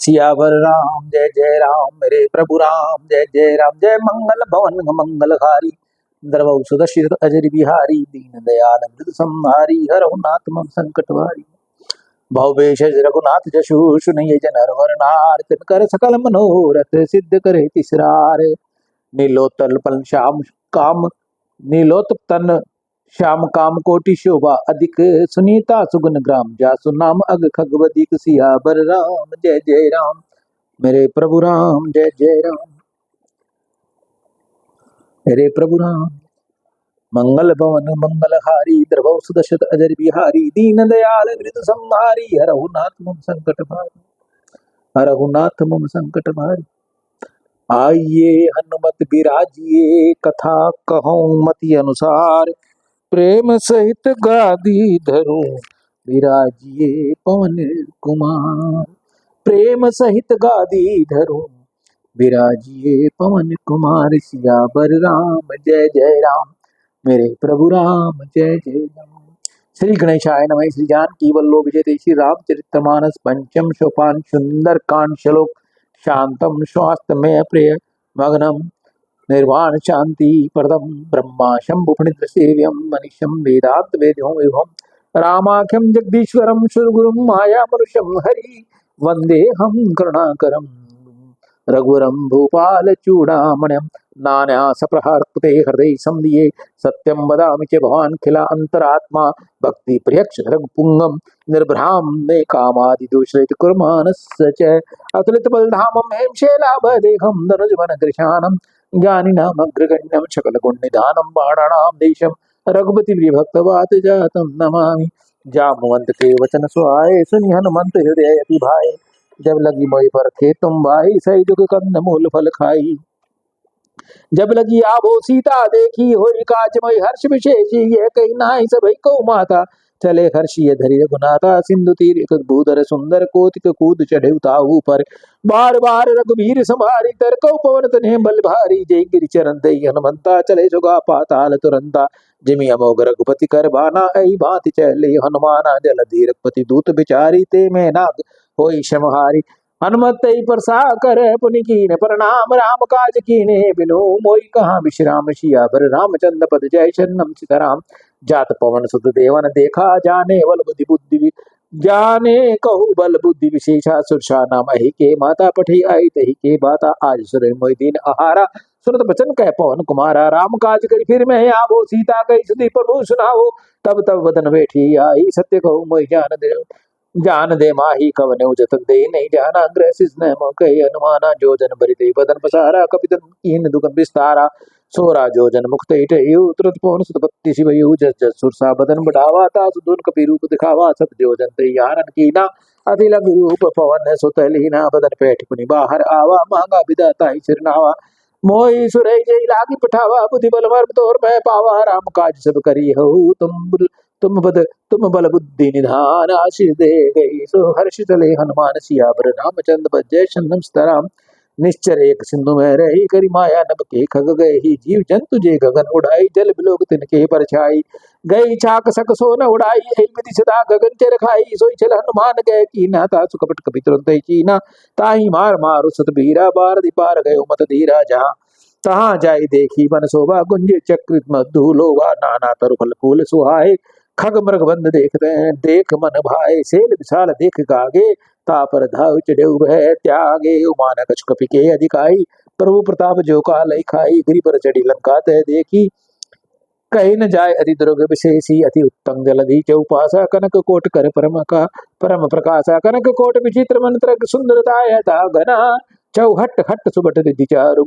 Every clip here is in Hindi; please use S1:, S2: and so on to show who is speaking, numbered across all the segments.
S1: सियावर राम जय जय राम, मेरे प्रभु राम जय जय राम। जय मंगल भवन मंगलहारी, द्रवौ सुदर्शित अजर बिहारी, दीन दयाल मृद संहारी, हरहु नाथ मम संकट हारी। भवेश रघुनाथ जशु सुनिए जन हर नार, कर सकल मनोरथ सिद्ध करे तिसरार। नीलोत्पल पल श्याम काम, नीलोत्पन श्याम काम कोटि शोभा अधिक, सुनीता सुगुन ग्राम जासु नाम अग खगवदिक। सियावर राम जय जय राम, मेरे प्रभु राम जय जय राम, मेरे प्रभु राम। मंगल भवन मंगलहारी, द्रवौ सुदर्शत अजर बिहारी, दीन दयाल मृद संहारी, हरहु नाथ मम संकट भारी, हरहु नाथ मम संकट भारी। आइए हनुमत बिराजिए, कथा कहूँ मति अनुसार, प्रेम सहित गादी धरूं विराजिए पवन कुमार। प्रेम सहित गादी धरूं विराजिए पवन कुमार। सियावर राम जय जय राम, मेरे प्रभु राम जय जय राम। श्री गणेशाय नमः। श्री जानकी वल्लभ जयते श्री रामचरितमानस पंचम सोपान, सुंदर कांड श्लोक। शांतम स्वास्थ्यमय प्रिय मग्नम निर्वाण शांति प्रदम, ब्रह्मा शंभु फणित सेव्यम मनीषम वेदांत वेद्यों विभम। रामाख्यम जगदीश्वरम सुरगुरुम माया मनुष्यम हरि, वंदे हम करुणाकरम रघुवरम भूपाल चूड़ामणिम। नाना सप्रहार कृते हृदय संदिये, सत्यम वदामि च भवान् खिला अंतरात्मा। भक्ति प्रियक्ष रघुपुंगम, निर्भ्राम मे कामादि दोषरहित कुर्मानस्य च। अतुलित बलधामम हेमशैलाभदेहम, धनुजवन कृशानम, ज्ञानिनाम अग्रगण्यम सकल गुण निधानम, बाणानाम देशम रघुपति भक्त वात जातम नमामि। जामवंत के वचन सुहाए, सुनि हनुमंत हृदय अति भाए। जब लगी मोहि पर थे तुम भाई, सही दुख कंद मूल फल खाई। जब लगी आभो सीता देखी, होई काज मोहि हर्ष विशेष। ये कही नाहि सभई को माता, चले हर्षिय धरि रघुनाथा। सिंधु तीर एक भूधर सुंदर, कोतिक कूद चढ़े उताहू पर। बार बार रघुबीर संहारी, तरकौ पवन तनय बल भारी। जय गिरि चरण दई हनुमंता, चले जुगा पाताल तुरंता। जिमि अमोघ रघुपति कर बाना, ऐ भांति चले हनुमाना। जलधि रघुपति दूत बिचारी, ते में नाग होई समहारी। हनुमत परसा कर पुनि कीन प्रणाम, राम काज कीने बिनु मोहि कहाँ विश्राम। सियावर रामचंद्र पद जय शरणम सीताराम। जात पवन सुत देवन देखा, जाने बल बुद्धि बुद्धि जाने कहु बल बुद्धि विशेषा। सुरसा नाम ही के माता, पठी आई तही के बाता। आज सुर मोहि दीन आहारा, सुनत बचन कह पवन कुमारा। राम काज करि फिर मैं आवो, सीता कही सुधि प्रभु सुनाओ। तब तब बदन बैठी आई, सत्य कहूँ मोहि जान दे माही कवने जतन दे। नहीं जाना ग्रह सिस्न कही अनुमाना, जो जन भरिते बदन पसारा। कपितन कीन दुगन विस्तारा, सोरा जो जन मुक्त तुरंत पवन सुतपत्ति शिवयु। जस जस सुरसा बदन बढ़ावा, तासु धुन कपि रूप दिखावा। सब जो जन तैयारन कीना, अति लघु रूप पवन सुत लीना। बदन पैठ पुनि बाहर आवा, मांगा विधाता ही सिरनावा। मोहि सुरई जय लागी पठावा, बुद्धि बल मर्म तोर मैं पावा। राम काज सब करी हो तुम बल बुद्धि निधान। आशीष दे गई सो हर्ष चले हनुमान, सियावर रामचंद्र पद जय शरणम सीताराम। निश्चर एक सिंधु में रही, करी माया नभ के खग गए ही। जीव जंतु जे गगन उड़ाई, जल बिलोक तिनके परछाई। गई चाक सक सो न उड़ाई, ऐ विधि सदा गगन चर खाई। सोई चल हनुमान गए कीना, तासु कपट कपि तुरंत चीना। ताही मार मारु सत बीरा, बार दिपार गयो मत धीरा। जहाँ तहाँ जाई देखी बन शोभा, गुंजे चक्रित मधु लोभा। नाना तरु फल फूल सुहाए, खग मृग बंद देखते हैं। देख मन भाए, सेल विशाल देख गागे। तापर धाव चढ़े भय त्यागे, उमाना कछु कपि के अधिकाई। प्रभु प्रताप जो काल खाई, गिरि पर चढ़ी लंका तह देखी। कहीं न जाय अति दुर्ग विशेषी, अति उत्तम जलधि चौपासा। कनक कोट कर परम प्रकाशा, कनक कोट विचित्र मंत्र सुंदरता यथा घना। चौहट हट सुबट रिधि चारु,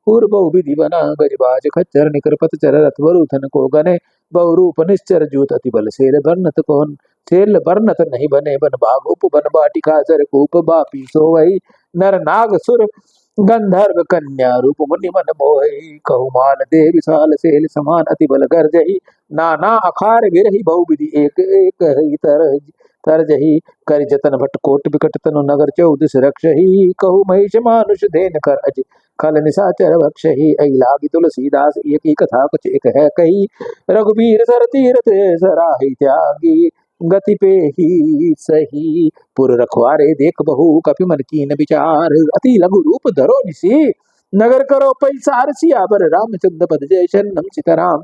S1: पूर्व विधि बना। गजबाज खच्चर निकर पतचर, रथ वरुथन को गने। बहुरूप निश्चर जूत अति बल, सेल बरनत कौन सेल बरनत नहीं बने। बन भाग उप बन बाटिका, सर कूप बापी सोवई। नर नाग सुर गंधर्व कन्या, रूप मुनि मन मोहि। कहु माल दे विशाल, सेल समान अति बल गर्जहि। नाना अखार गिरहि, बहु विधि एक एक ही तरजहि। कर जतन भट कोट बिकट तनु, नगर चौदिस रक्षहि। कहु महिष मानुष धेन कर अज, खल निशाचर भक्षहि। ऐ लागी तुलसीदास एक ही कथा कुछ एक है कही। रघुबीर सर तीरथ सराहि त्यागी, गति पे ही सही। पुर रखवारे देख बहु कपि मन कीन विचार, अति लघु रूप धरो निसी नगर करो पैसार। सियावर रामचंद्र पद जय शरणम सीताराम।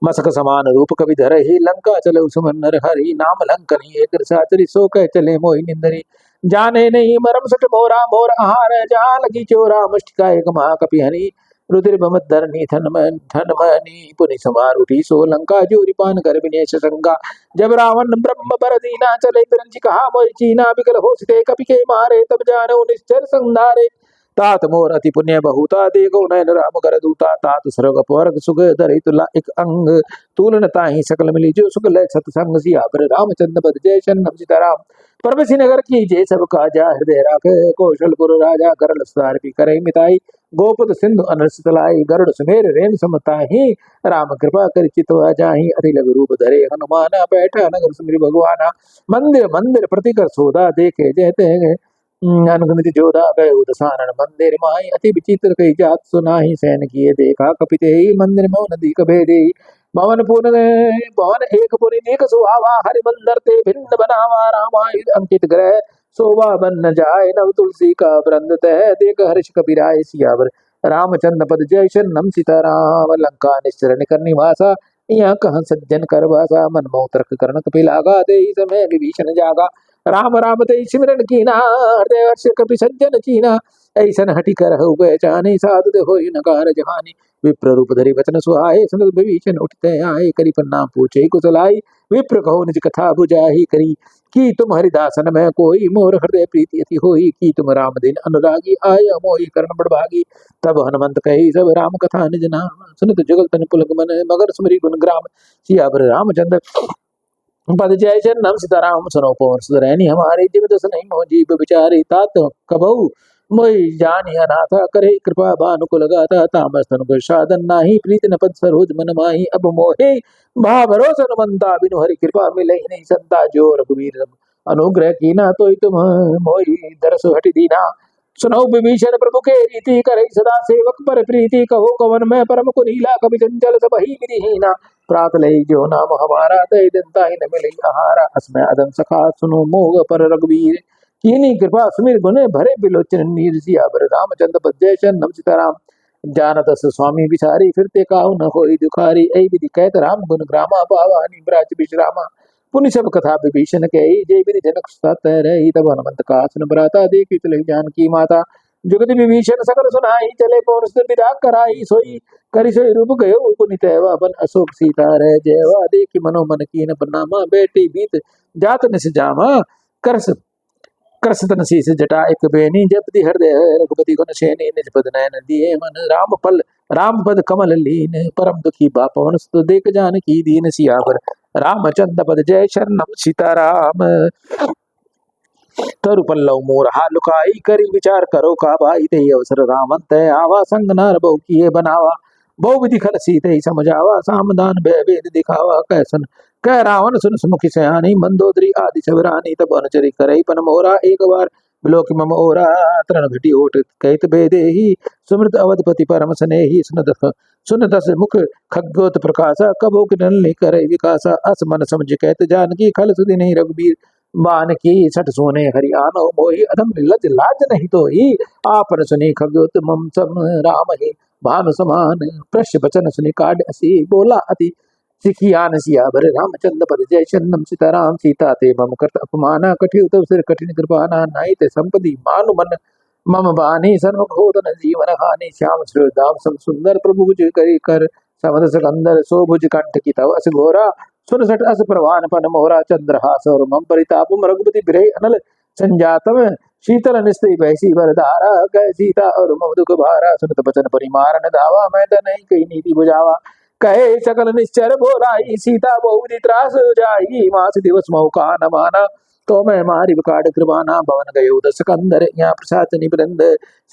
S1: मसक समान रूप कवि धर ही लंका चलो सुमन नर हरि, नाम लंकनी एक साचरी सो कह चले मोहि निंदरी। जाने नहीं मरम सट मोरा मोर आहार, जहाँ लगी चोरा मुष्टिका एक महाकपि हनि। रुद्र धरनी धन मनी पुनि समार उठी सो लंका, जोरी पान कर विनेश शंका। जब रावण ब्रह्म बर दीना, चले बिरंज कहा मोहि चीना। बिकल होसते कपि के मारे, तब जानो निश्चर संधारे। तात मोर अति पुण्य बहुता, देखो नयन राम कर दूता। तात सर्ग अपवर्ग सुख धरि तुला एक अंग, तुलन ताहि सकल मिली जो सुख लय सतसंग। सियावर रामचंद्र पद जय शरणम सीताराम। परवसी नगर की जय सब काजा, हृदय राखे कौशलपुर राजा। करल सुधार भी करे मिताई, गोपद सिंधु अनर्ष तलाई। गरुड़ सुमेर रेन समताहि, राम कृपा कर चितवा जाहि। अति लघु रूप धरे हनुमाना, बैठा नगर सुमिरि भगवाना। मंदिर मंदिर प्रतिकर सोदा, देखे जयते अनुगमित जोधा गए दसानन मंदिर माही। अति विचित्र कही जात सुनाही, सैन किए देखा कपिते ही। मंदिर मौ नदी कभेदे, भवन पूर्ण भवन एक पुरी नेक सुहावा। हरि मंदिर ते भिन्न बनावा, रामायुध अंकित ग्रह शोभा बन न जाए। नव तुलसी का वृंद तह, देख हर्ष कपिराय। सियावर रामचंद्र पद जय शरणम सीताराम। लंका निश्चरण कर निवासा, यहाँ कहाँ सज्जन कर वासा। मन मोह तर्क करण कपिलागा, दे समय विभीषण जागा। राम राम ते सिमरन कीना, हृदय हर्ष कपि सज्जन चीना। ऐसन हटि कर गए जाने, साधु होई नकार जहानी। विप्र रूप धरि वचन सुहाए, सुनत विभीषण उठते आए। करी प्रणाम पूछे कुशलाई, विप्र कहो निज कथा बुझाही करी। की तुम हरिदासन में कोई, मोर हृदय प्रीति अति होई। की तुम राम दिन अनुरागी, आय मोहि कर्ण बड़भागी। तब हनुमंत कही सब राम कथा निज नाम, सुनत जुगल तन पुलक मन। मगर सुमरि गुण ग्राम। सियावर रामचंद्र पद जय शरणम सीताराम। सुनो पवन सुत रैनी हमारे, जीव दस नहीं मोह जीव विचारे। तात कबहु मोहि जानि अनाथ, करे कृपा भानुकुल गाथा। तामस तनु साधन नाही, प्रीति न पद सरोज मन माही। अब मोहे भरोसा हनुमंता, बिनु हरि कृपा मिले नहीं संता। जो रघुवीर अनुग्रह कीना, तो तुम मोहि दरस हटि दीना। सुनो विभीषण प्रभु के रीति, करे सदा सेवक पर प्रीति। कहो कवन मैं परम कुलीला, कवि चंचल सब ही विधिहीना। प्रात लई जो नाम हमारा, दय दंता ही न मिले आहारा। असमय अदम सखा सुनो मोह पर रघुवीर, कीनी कृपा सुमिर गुने भरे बिलोचन नीर। सियावर रामचंद्र पद जय शरणम सीताराम। जानत अस स्वामी विचारी, फिरते काहू न होई दुखारी। ऐ विधि कहत राम गुण ग्रामा, पावानी ब्राज विश्रामा। पुनि सब कथा विभीषण कही, जय विधि जनक सुत रही। तब हनुमंत का सुन भ्राता, देखी चले जानकी माता। जुगति विभीषण सकल सुनाई, चले पवन सुत विदा कराई। सोई करि सोई रूप गयो पुनि तैवा, बन अशोक सीता रह जयवा। देखी मनोमन कीन प्रनामा, बेटी बीत जात निस जामा। करस कृषतन शीस जटा एक बेनी, जपति हृदय रघुपति गुण सेनी। निज पद नयन दिए मन, राम पद कमल लीन। परम दुखी बा पवन सुत, देख जानकी दीन। सियावर रामचंद्र पद जय शरणम सीताराम। तरु पल्लव मोर हालुकाई, करी विचार करो का भाई। ते अवसर रामंत आवा, संग नर बहु किए बनावा। बहु विधि खल सीते समझावा, सामदान भय भेद दिखावा। कैसन कह रावण सुन सुमुखी सयानी, मंदोदरी आदि सबरानी। तब अनुचरी करई पन मोरा, एक बार बिलोक मम ओरा। तरण घटी ओट कहत भेदे ही, सुमृत अवधपति परम स्नेही। सुन दस मुख खग्योत प्रकाशा, कबो किरन करे विकासा। अस मन समझ कहत जानकी, खल सुधि नहीं रघुबीर। बान की सठ सोने हरियाणो, मोहि अधम लज लाज नहीं तो ही। आपन सुनी खग्योत मम सम राम ही। भानु समान प्रश्य बचन सुनि काढ़ असी, बोला अति सिखियान। सियावर रामचंद्र पद जय शरणम सीताराम। सीता ते मम करत अपमाना, कठिन तव सिर कठिन कृपाना। नाई ते संपदि मानु मन मम बानी, सन्मुख होतन जीवन हानि। श्याम श्रीदाम सम सुंदर, प्रभु भुज करी कर समद सकंदर। सो भुज कंठ की तव अस घोरा, सुन सट अस प्रवान पन मोरा। चंद्रहास और मम परितापम, रघुपति बिरहि अनल संजातम। शीतल निस्त्री बैसी बरदारा, कह सीता और मम दुख भारा। सुनत बचन परिमारन धावा, मैं तो नहीं कही नीति बुझावा। कहे सकल निश्चर बोलाई, सीता बहु त्रास जाई। मास दिवस मौका न माना, तो मैं मारी विकाट कृपाना। भवन गयो दस कंदर, यहाँ प्रसाद निबृंद।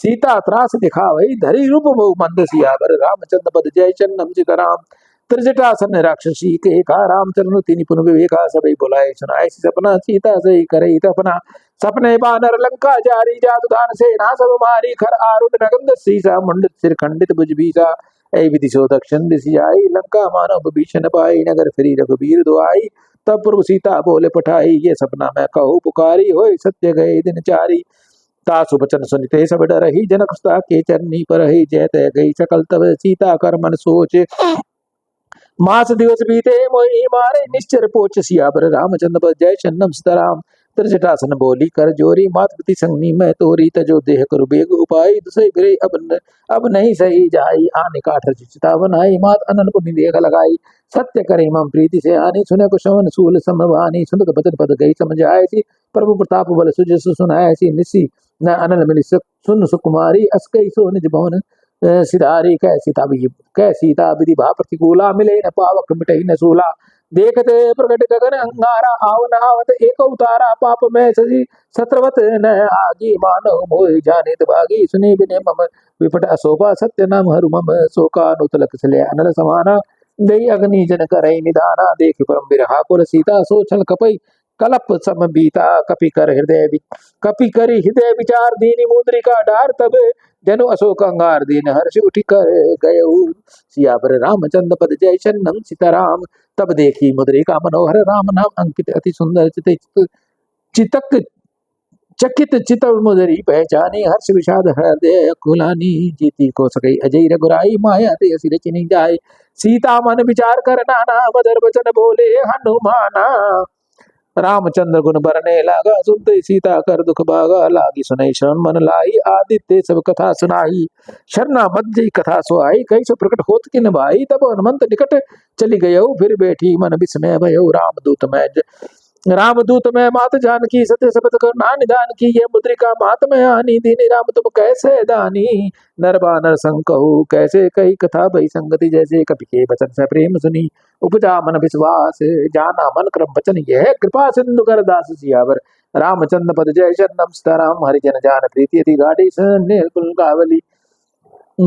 S1: सीता त्रास दिखावई, धरी रूप बहु मंद। सियावर रामचंद्र पद जय शरणम सीताराम। त्रिजटासन राक्षसी के का, रामचंद्र तिनि पुन विवेका। सबई बुलाए सुनाए सपना, सीता सही करई तपना। सपने बानर लंका जारी, जातु दान सेना सब मारी। खर आरुण नगंध सीसा, मुंडित सिर खंडित भुज भीसा। ऐ विधि सो दक्षिण दिशि आई, लंका मानव विभीषण पाई। नगर फिरी रघुबीर दुआई, तब प्रभु सीता बोले पठाई, ये सपना मैं कहूँ पुकारी, होय सत्य गए दिन चारी। तासु बचन सुनिते सब डरहि, जनक सुता के चरनी परहि, जय तय गई सकल तब सीता कर मन सोच। मास दिवस बीते मोहि मारे, निश्चर पोच सियावर रामचंद्र बस जय शन्नम सीताराम। त्रिजटासन बोली कर जोरी, मात पिति संगनी मैं तोरी, तजो देह करु बेग उपाय, दुसई फिरे अब नहीं सही जाई, आने काठ चिता बनाई, मात अनन पुनि देख लगाई। सत्य करे मम प्रीति से आनी, सुने कुशवन सूल समवानी, सुनत बचन पद गई समझ आयसी, प्रभु प्रताप बल सुजस सुनायसी, निसी न अनल मिलि सुन सुकुमारी, अस कई सो निज भवन सिधारी। कै सीता विधि भा प्रतिकूला, मिले न पावक मिटई न सूला। देखते प्रकट गगन अंगारा, आवन आवत एक उतारा, पाप में सजी सत्रवत न आगी, मानव मोहि जानित भागी, सुनी बिने मम विपट अशोभा, सत्य नाम हरु मम शोका, नुतलक सले अनल समाना। दई अग्नि जन करई निदाना, देख परम बिरहा कुल सीता, सो छल कपई कलप सम बीता, कपि करि हृदय विचार, दीनी मुद्रिका डार, तब जनु अशोक अंगार दीन हर्ष उठि कर गयऊ। सियावर रामचंद्र पद जय शन्नम सीताराम। तब देखी मुद्रिका मनोहर, राम नाम अंकित अति सुंदर, चितक चकित चितव मुदरी पहचानी, हर्ष विषाद हृदय कुलानी, जीती को सकई अजय रघुराई, माया ते असि रचनी जाय। सीता मन विचार कर नाना, मधुर वचन बोले हनुमाना। रामचंद्र गुण बरने लागा, सुनते सीता कर दुख भागा, लागी सुनई शरण मन लाई, आदित्य सब कथा सुनाई। शरणा मध्य कथा सुहाई, कई सो प्रकट होत किन भाई, तब हनुमंत निकट चली गयऊ, फिर बैठी मन विस्मय भयऊ। रामदूत में मात जानकी, सत्य शपथ कर ना निदान की, ये मुद्रिका मात में आनी, दीनी राम तुम कैसे दानी। नरबानर संग कहू कैसे, कही कथा भई संगति, जैसे कपि के बचन से प्रेम सुनी, उपजा मन विश्वास, जाना मन क्रम बचन यह, कृपा सिंधु कर दास सियावर रामचंद्र पद जय शरणम सीताराम। हरिजन जान प्रीति अति गाढ़ी, निर्बल कावली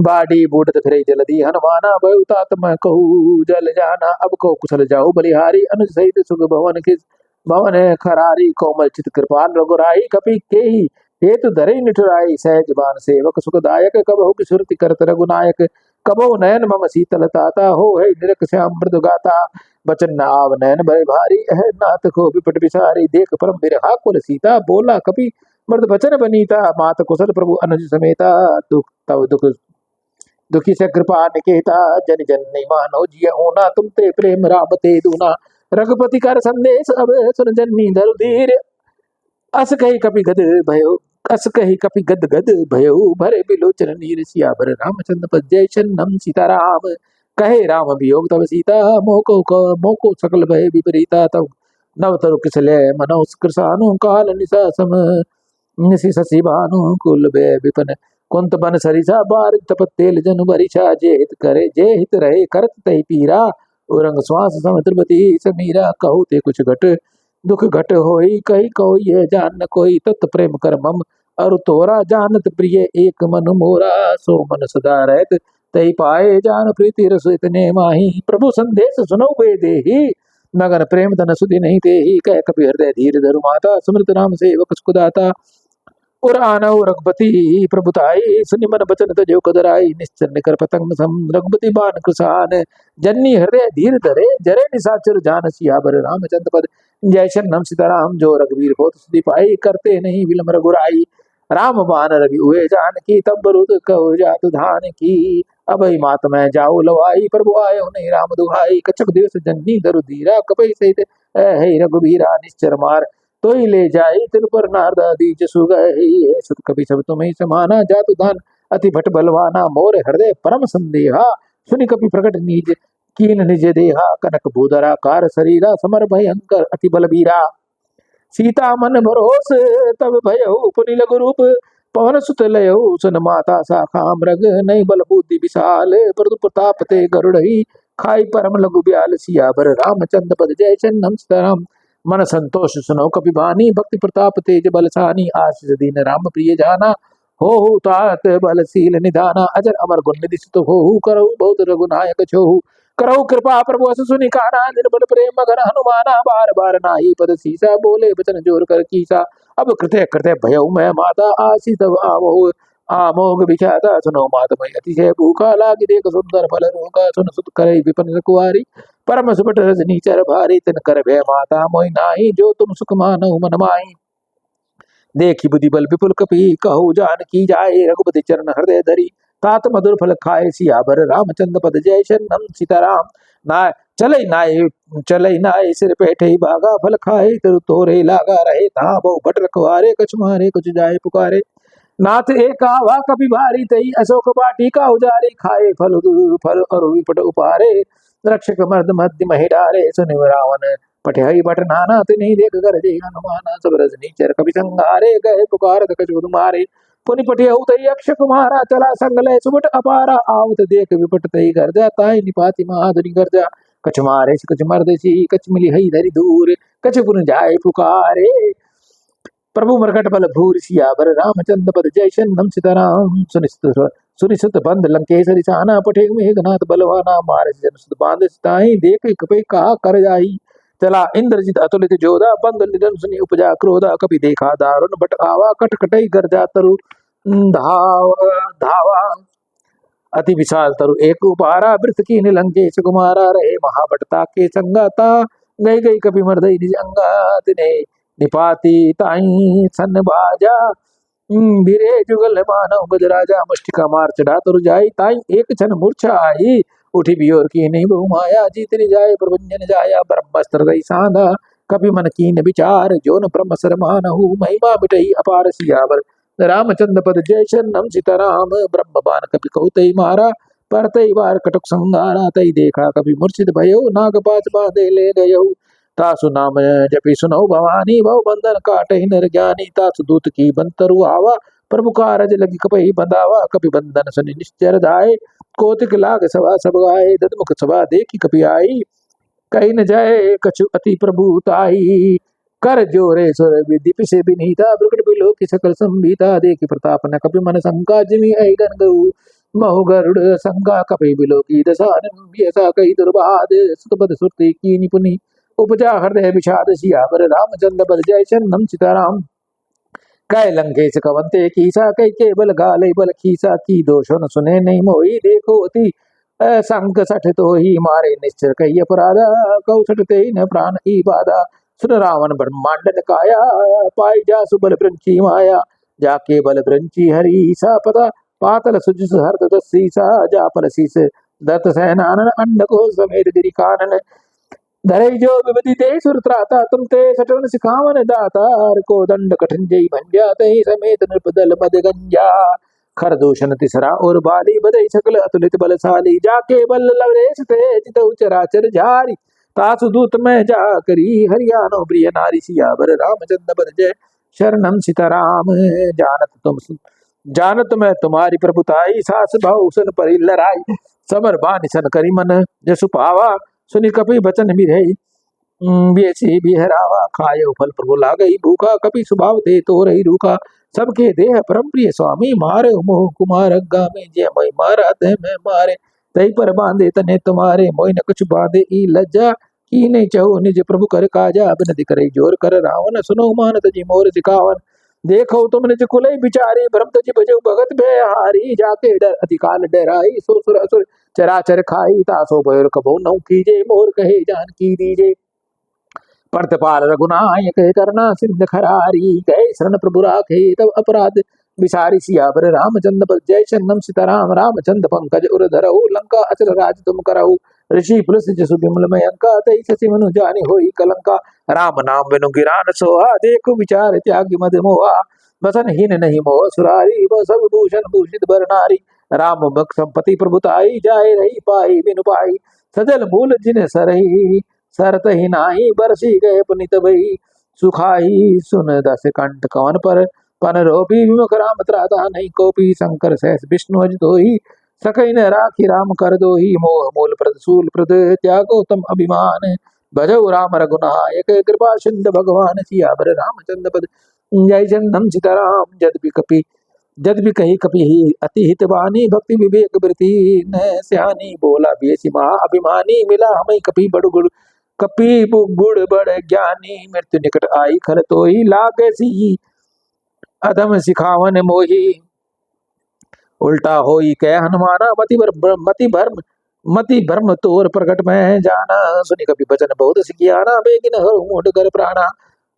S1: बाड़ी बूढ़त फिरे जल्दी, हनुमाना बहुत मैं कहूँ जल जाना, अब को कुशल जाऊ बलिहारी, अनुज सहित सुख भवन खरारी, कोमल चित कृपाल रघुराई, कपि केहि हेतु धरे निठुराई, सहज बान सेवक सुखदायक, कबहु की सुरति करत रघुनायक, कबहु नयन मम शीतल ताता, हो है निरख श्याम मृदु गाता, बचन न आव नयन भय भारी, अह नाथ को विपट विसारी, देख परम बिरहा कुल सीता, बोला कपि मृद बचन बनीता, मात कुशल प्रभु अनुज समेता, दुखी से कृपा निकेता, जन जन नहीं मानो जिया होना, तुम ते प्रेम राम ते दूना, रघुपति कर संदेश अब सुन जननी धरु धीर, अस कही कपि गद भयो, अस कही कपि गद गद भयो, भरे बिलोचन नीर, सियावर रामचंद्र पद जय शन्नम सीताराम। कहे राम वियोग तब सीता, मोको सकल भय विपरीता, तब नव तरु किसले मनो कृसानु, काल निशा सम निशि शशि भानु, कुल भय विपन कुंत बन सरिसा, बार तप तेल जनु बरिषा, जे हित करे जे हित रहे, करत तहि पीरा, उरंग श्वास समुद्रपति समीरा, कहु ते कुछ घट दुख घट होई, कही कहो ये जान न कोई, तत् प्रेम कर मम अरु तोरा, जानत प्रिय एक मन मोरा, सो मन सदा रहत तही पाए, जान प्रीति रस इतने माही, प्रभु संदेश सुनो वे देही, मगन प्रेम धन सुधि नहीं तेही, कह कपि हृदय धीर धरु माता, सुमृत राम सेवक सुखदाता, और आनव रघुपति प्रभुताई, सुनि मन बचन तजो कदराई, निश्चर निकर पतंग सम रघुपति बान कृसान, जन्नी हृदय धीर धरे, जरे निशाचर जान, सियावर रामचंद्र पद जय शरणम सीताराम। जो रघुवीर बहुत सुधि पाई, करते नहीं विलम रघुराई, राम बान रवि हुए जान की, तब बरुद कहो जातु धान की, अब ही मात में जाओ लवाई, प्रभु आयो नहीं राम दुहाई, कछुक दिवस जननी धरु धीरा, कपई सहित है रघुबीरा, निश्चर मार तो ही ले जाई, तिल पर नारदा दीज सुगई, सुत कभी सब तुम्हें समाना, जातु दान अति भट बलवाना, मोर हृदय परम संदेहा, सुनि कपि प्रकट नीज कीन निज देहा, कनक भूधरा कार शरीरा, समर भयंकर अति बलबीरा, सीता मन भरोस तब भयउ पुनि लघु रूप, पवन सुत लयउ सुन माता शाखा मृग, नहीं बल बुद्धि विशाल, प्रभु प्रताप ते गरुड़ई, खाई परम लघु ब्याल, सियावर रामचंद्र पद जय शरणम सीताराम। मन संतोष सुनो कपि बानी, भक्ति प्रताप तेज बलसानी, आशीष दीन राम प्रिय जाना, हो तात बलशील निधाना, अजर अमर गुण निधि सुत होहु, करहु बहुत रघुनायक छोहु, करहु कृपा प्रभु अस सुनि काना, निर्बल प्रेम मगन हनुमाना, बार बार नाही पद सीसा, बोले बचन जोर कर कीसा, अब कृत्य कृत्य भयउ मैं माता, आशी तब आवहु आमोग विख्याता, सुनो मात मैं अतिशय भूखा, लागी देख सुंदर फल रूखा, सुन सुत करे विपिन कुवारी, परम सुबट रजनी चर भारी तिन कर भय माता मोहि नाही, जो तुम सुख मानहु मन माही। देखी बुद्धि बल विपुल कपि कहु जानकी जाए, रघुपति चरण हृदय धरी तात मधुर फल खाए, सियावर रामचंद्र पद जय शरणम सीताराम। ना चले नाय सिर बैठे बागा, फल खाए तिरु तोरे लागा, रहे ता बहु भट रखवारे, कछ मारे कुछ जाए पुकारे। नाथ एक आवा कपि भारी, तई अशोक वाटिका उजारे, खाए फल अरु विपट उपारे, रक्षक मर्द मध्य महि डारे, सुनिव रावण पठई बट नाना, तिन्हि देख गरजे हनुमाना, सब रजनी चर कपि संहारे, गए पुकारत कछु मारे। पुनि पठियहु तई अक्षय कुमारा, चला संग लय सुबट अपारा, आवत देख विपट तई गर्जा, ताहि निपाति महाधुनि गर्जा। कछ मारे कछ मर्देसी, कछ मिली हई धरि दूर, कछ पुन जाय पुकारे, प्रभु मरघट बल भूरि, सियावर रामचंद्र पद जय शरणम सीताराम। सुनिसुत बंद लंकेशरि साना, पठे मेघनाथ बलवाना, मारे जन सुत बांध सिताहि, देख कपि कहा कर जाई। चला इंद्रजित अतुलित जोधा, बंद निधन सुनि उपजा क्रोधा, कपि देखा दारुण बट आवा, कट कटई गर्जा तरु धावा। अति विशाल तरु एक उपारा, वृत की लंकेश कुमारा, रहे महाबटता के संगाता, गई गई कपि मर्दई निज अंगा, तिने निपाति ताई सन बाजा, बिरे जुगल मानव गज राजा, मुष्टिका मार चढ़ा तरु जाई, ताई एक क्षण मूर्छा आई, उठी बियोर की नहीं बहु माया, जीतने जाए प्रभंजन जाया, ब्रह्मस्त्र गई साधा, कपि मन कीन विचार, जो न ब्रह्म सर मानहु, महिमा मिटई अपार, सियावर रामचंद्र पद जय शरणम सीताराम। ब्रह्म बाण कपि कहु तई मारा, पर तई बार कटक संगारा, तई देखा कपि मूर्छित भयो, नागपाश बांधे ले गयो, तासु नाम जपि सुनौ भवानी, भव बंधन काटहि नर ज्ञानी, तासु दूत की बंतरु आवा, प्रभु कारज लगी कपहि बंधावा, कपि बंधन सुनि निश्चर धाये, कोतिक लाग सभा सब गाये, ददमुख सभा देखी कपि आई, कही न जाए कछु अति प्रभु ताई, कर जोरे सुर विदीप से विनीता, प्रकट बिलो की सकल संभीता, देखी प्रताप न कपि मन शंका, जिमि आई गन गऊ महु गरुड़ संगा, कपि बिलो की दशा ऐसा कही दुर्बाद, सुतपद सुरती की निपुनि, उपजा हृदय विषाद, सियावर रामचंद्र पद जय शरणम सीताराम। कै लंकेश कवंते कीसा, कई के बल गाले बल खीसा, की दोषो न सुने नहीं मोही, देखो अति संक सठ तो ही मारे, निश्चर कही अपराधा, कौ सठते ही न प्राण ही बाधा, सुन रावण ब्रह्मांड काया, पाई जासु बल ब्रंची माया, जाके बल ब्रंची हरी सा पता, पातल सुजस हर्द दसीसा, जा पर शीस दत्त सहनानन, अंड को समेत गिरी कानन, धरे जो विपति ते सुर त्राता, तुम ते सटन सिखावन दातार, को दंड कठिन जई भंजा, तही समेत नृपदल मद गंजा, खर दूषण तिसरा और बाली, बदई सकल अतुलित बलशाली, जाके बल लवरेश ते जितउ चराचर झारी, तासु दूत में जा करी, हरियाणो प्रिय नारी, सियावर रामचंद्र पद जय शरणम सीताराम। जानत मैं तुम्हारी प्रभुताई, सास भाव सन परि लड़ाई, समर बान सन करी मन जसु पावा, सुनि कपि बचन बिरहि बेसी बिहरावा, खायो फल प्रभु लागई भूखा, कपि स्वभाव दे तो रही रूखा, सबके देह परम प्रिय स्वामी, मारे मोह कुमार गामी, जय मई मारा तह मैं मारे, तही पर बांधे तने तुम्हारे, मोहि न कुछ बांधे ई लज्जा, की नहीं चहु निज प्रभु कर काजा, बिनति करे जोर कर रावण, सुनो मानत जी मोर सिखावन, देखो तुम निज कुलई बिचारी, भ्रम तजि भजऊ भगत बेहारी, जाके डर अधिकाल डराई, सो सुर असुर चराचर खाई, तासो भयर कबो नौ कीजे, मोर कहे जान की दीजे, परतपाल रघुनायक करना सिंध खरारी, गए शरण प्रभु राखे तब अपराध विसारी, सियावर रामचंद्र पद जय शरणम सीताराम। रामचंद्र पंकज उर धरऊ, लंका अचल राज तुम करऊ, ऋषि पुलस जसु विमल में अंका, तई शशि मनु जानी होई कलंका, राम नाम बिनु गिरान सोहा, देखो विचार त्यागी मद मोहा, बसन हीन नहीं मोह सुरारी, वह सब भूषण भूषित बर नारी, राम मुख संपत्ति प्रभुताई, जाय रही पाई बिनु पाई, सजल मूल जिन सरही, सरत ही नाही, बरसी गए पुनित भई, सुखाई सुन दस कंठ कवन पर, पन रोपी विमुख राम त्राता नहीं कोपी, शंकर सहस विष्णु अज धोई, सकई न राखी राम कर दोही, मोह मूल प्रद सूल प्रद त्यागो तम अभिमान, भजऊ राम रघुनायक कृपा सिंधु भगवान, सियावर रामचंद्र पद जय शरणम सीताराम। जद भी कही कपि ही अति हितवानी, भक्ति विवेक वृति न स्यानी, बोला बेसी महा अभिमानी, मिला हमें कपि बड़ गुड़, कपि गुड़ बड़ ज्ञानी, मृत्यु निकट आई खल तोही, लागे सी अधम सिखावन मोही, उल्टा होई कह हनुमाना, मति भर्म मति भ्रम तोर प्रकट में जाना, सुनि कपि बचन बहुत सिकियाना, बेगिन हरहु मोट कर प्राणा।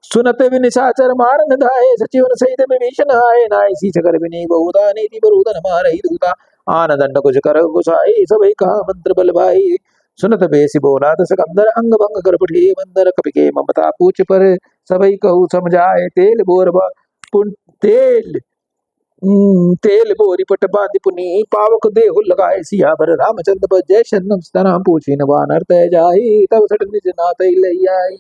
S1: सुनत विनिशाचर मारन धाये, सचिवन सहित विभीषण आए, नाय सी चकर विनी बहुधा, नीति बरूदन मारहि दूता। आन दंड कुछ कर गुसाई, सबई कहा मंत्र बल भाई। सुनत बेसी बोला दस कंदर, अंग भंग कर पठे बंदर। कपि के ममता पूछ पर, सबई कहू समझाए। तेल बोर तेल तेल बोरी पट बांधि पुनी, पावक देहु लगाए सियावर। रामचंद्र पर जय शरणम सीताराम, पूछी न वानर तय जाई। तब सट निज नाथ लई आई,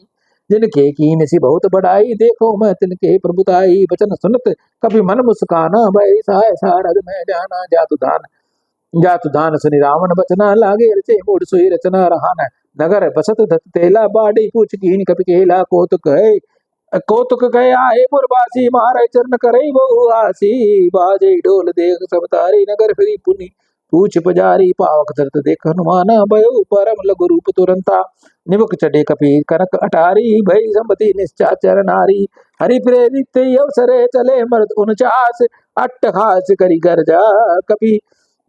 S1: जिनके कीन सी बहुत बढ़ाई। देखो मैं तिनके प्रभुताई, बचन सुनत कभी मन मुस्काना। भय सहाय सारद मैं जाना, जातु दान सुनि रावण बचना। लागे रचे मूड सोई रचना रहान, नगर बसत धत तेला। बाड़ी पूछ कीन कपि केला, कौतुक गया हे पुरवासी। महाराज चरण करई बहु आसी, बाजे ढोल देख सब तारी। नगर फिरी पुनि पूछ पुजारी, पावक धरत देख हनुमाना। भयो परम लघु रूप तुरंता, निमुख चढ़े कपि कनक अटारी। भई संपति निश्चाचर नारी, हरि प्रेरित अवसरे चले। मर्द 49 अट्टहास करी गर्जा, कपि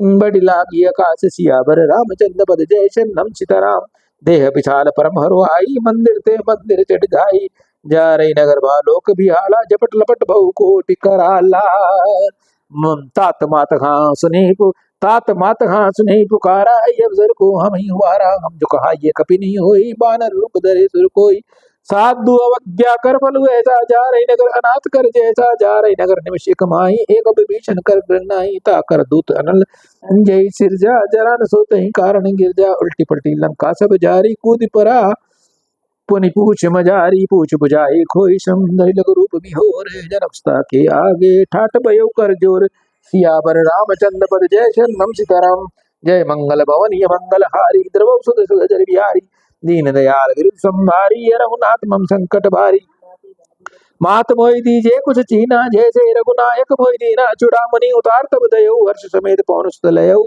S1: बड़ी लागी आकाश। सियावर रामचंद्र पद जय शरणम सीताराम, देह विशाल परम हरवाई। मंदिर ते मंदिर चढ़ जाई, जा रही नगर भालोक भी हाला। झपट लपट बहु कोटि कराला, तात मात हाँ सुनी पुकारा। ये अवसर को हम ही हुआरा, हम जो कहा ये कभी नहीं होई। बानर रूप धरे सुर कोई, साधु अवज्ञा कर फल ऐसा। जा रही नगर अनाथ कर जैसा, जा रही नगर निमिष कमाई। एक विभीषण कर गृहनाई, ताकर दूत अनल जय सिरजा। जरा न सोते ही कारण गिरजा, उल्टी पलटी लंका सब जारी। कूद परा पुनि पूछ मजारी, पूछ बुझाई खोई सम। लघु रूप बिहोर, जनकसुता के आगे। ठाट भयो कर जोर, सियावर रामचंद्र पद जय शरणम सीताराम। जय मंगल भवन ये मंगल हारी, द्रवौ सुत सुधर बिहारी। दीन दयाल विरुद्ध संहारी, रघुनाथ मम संकट भारी। मात मोहि दीजे कुछ चीना, जैसे रघुनायक मोहि दीना। चूड़ामणि उतार तब दयौ, हर्ष समेत पवन सुत लयौ।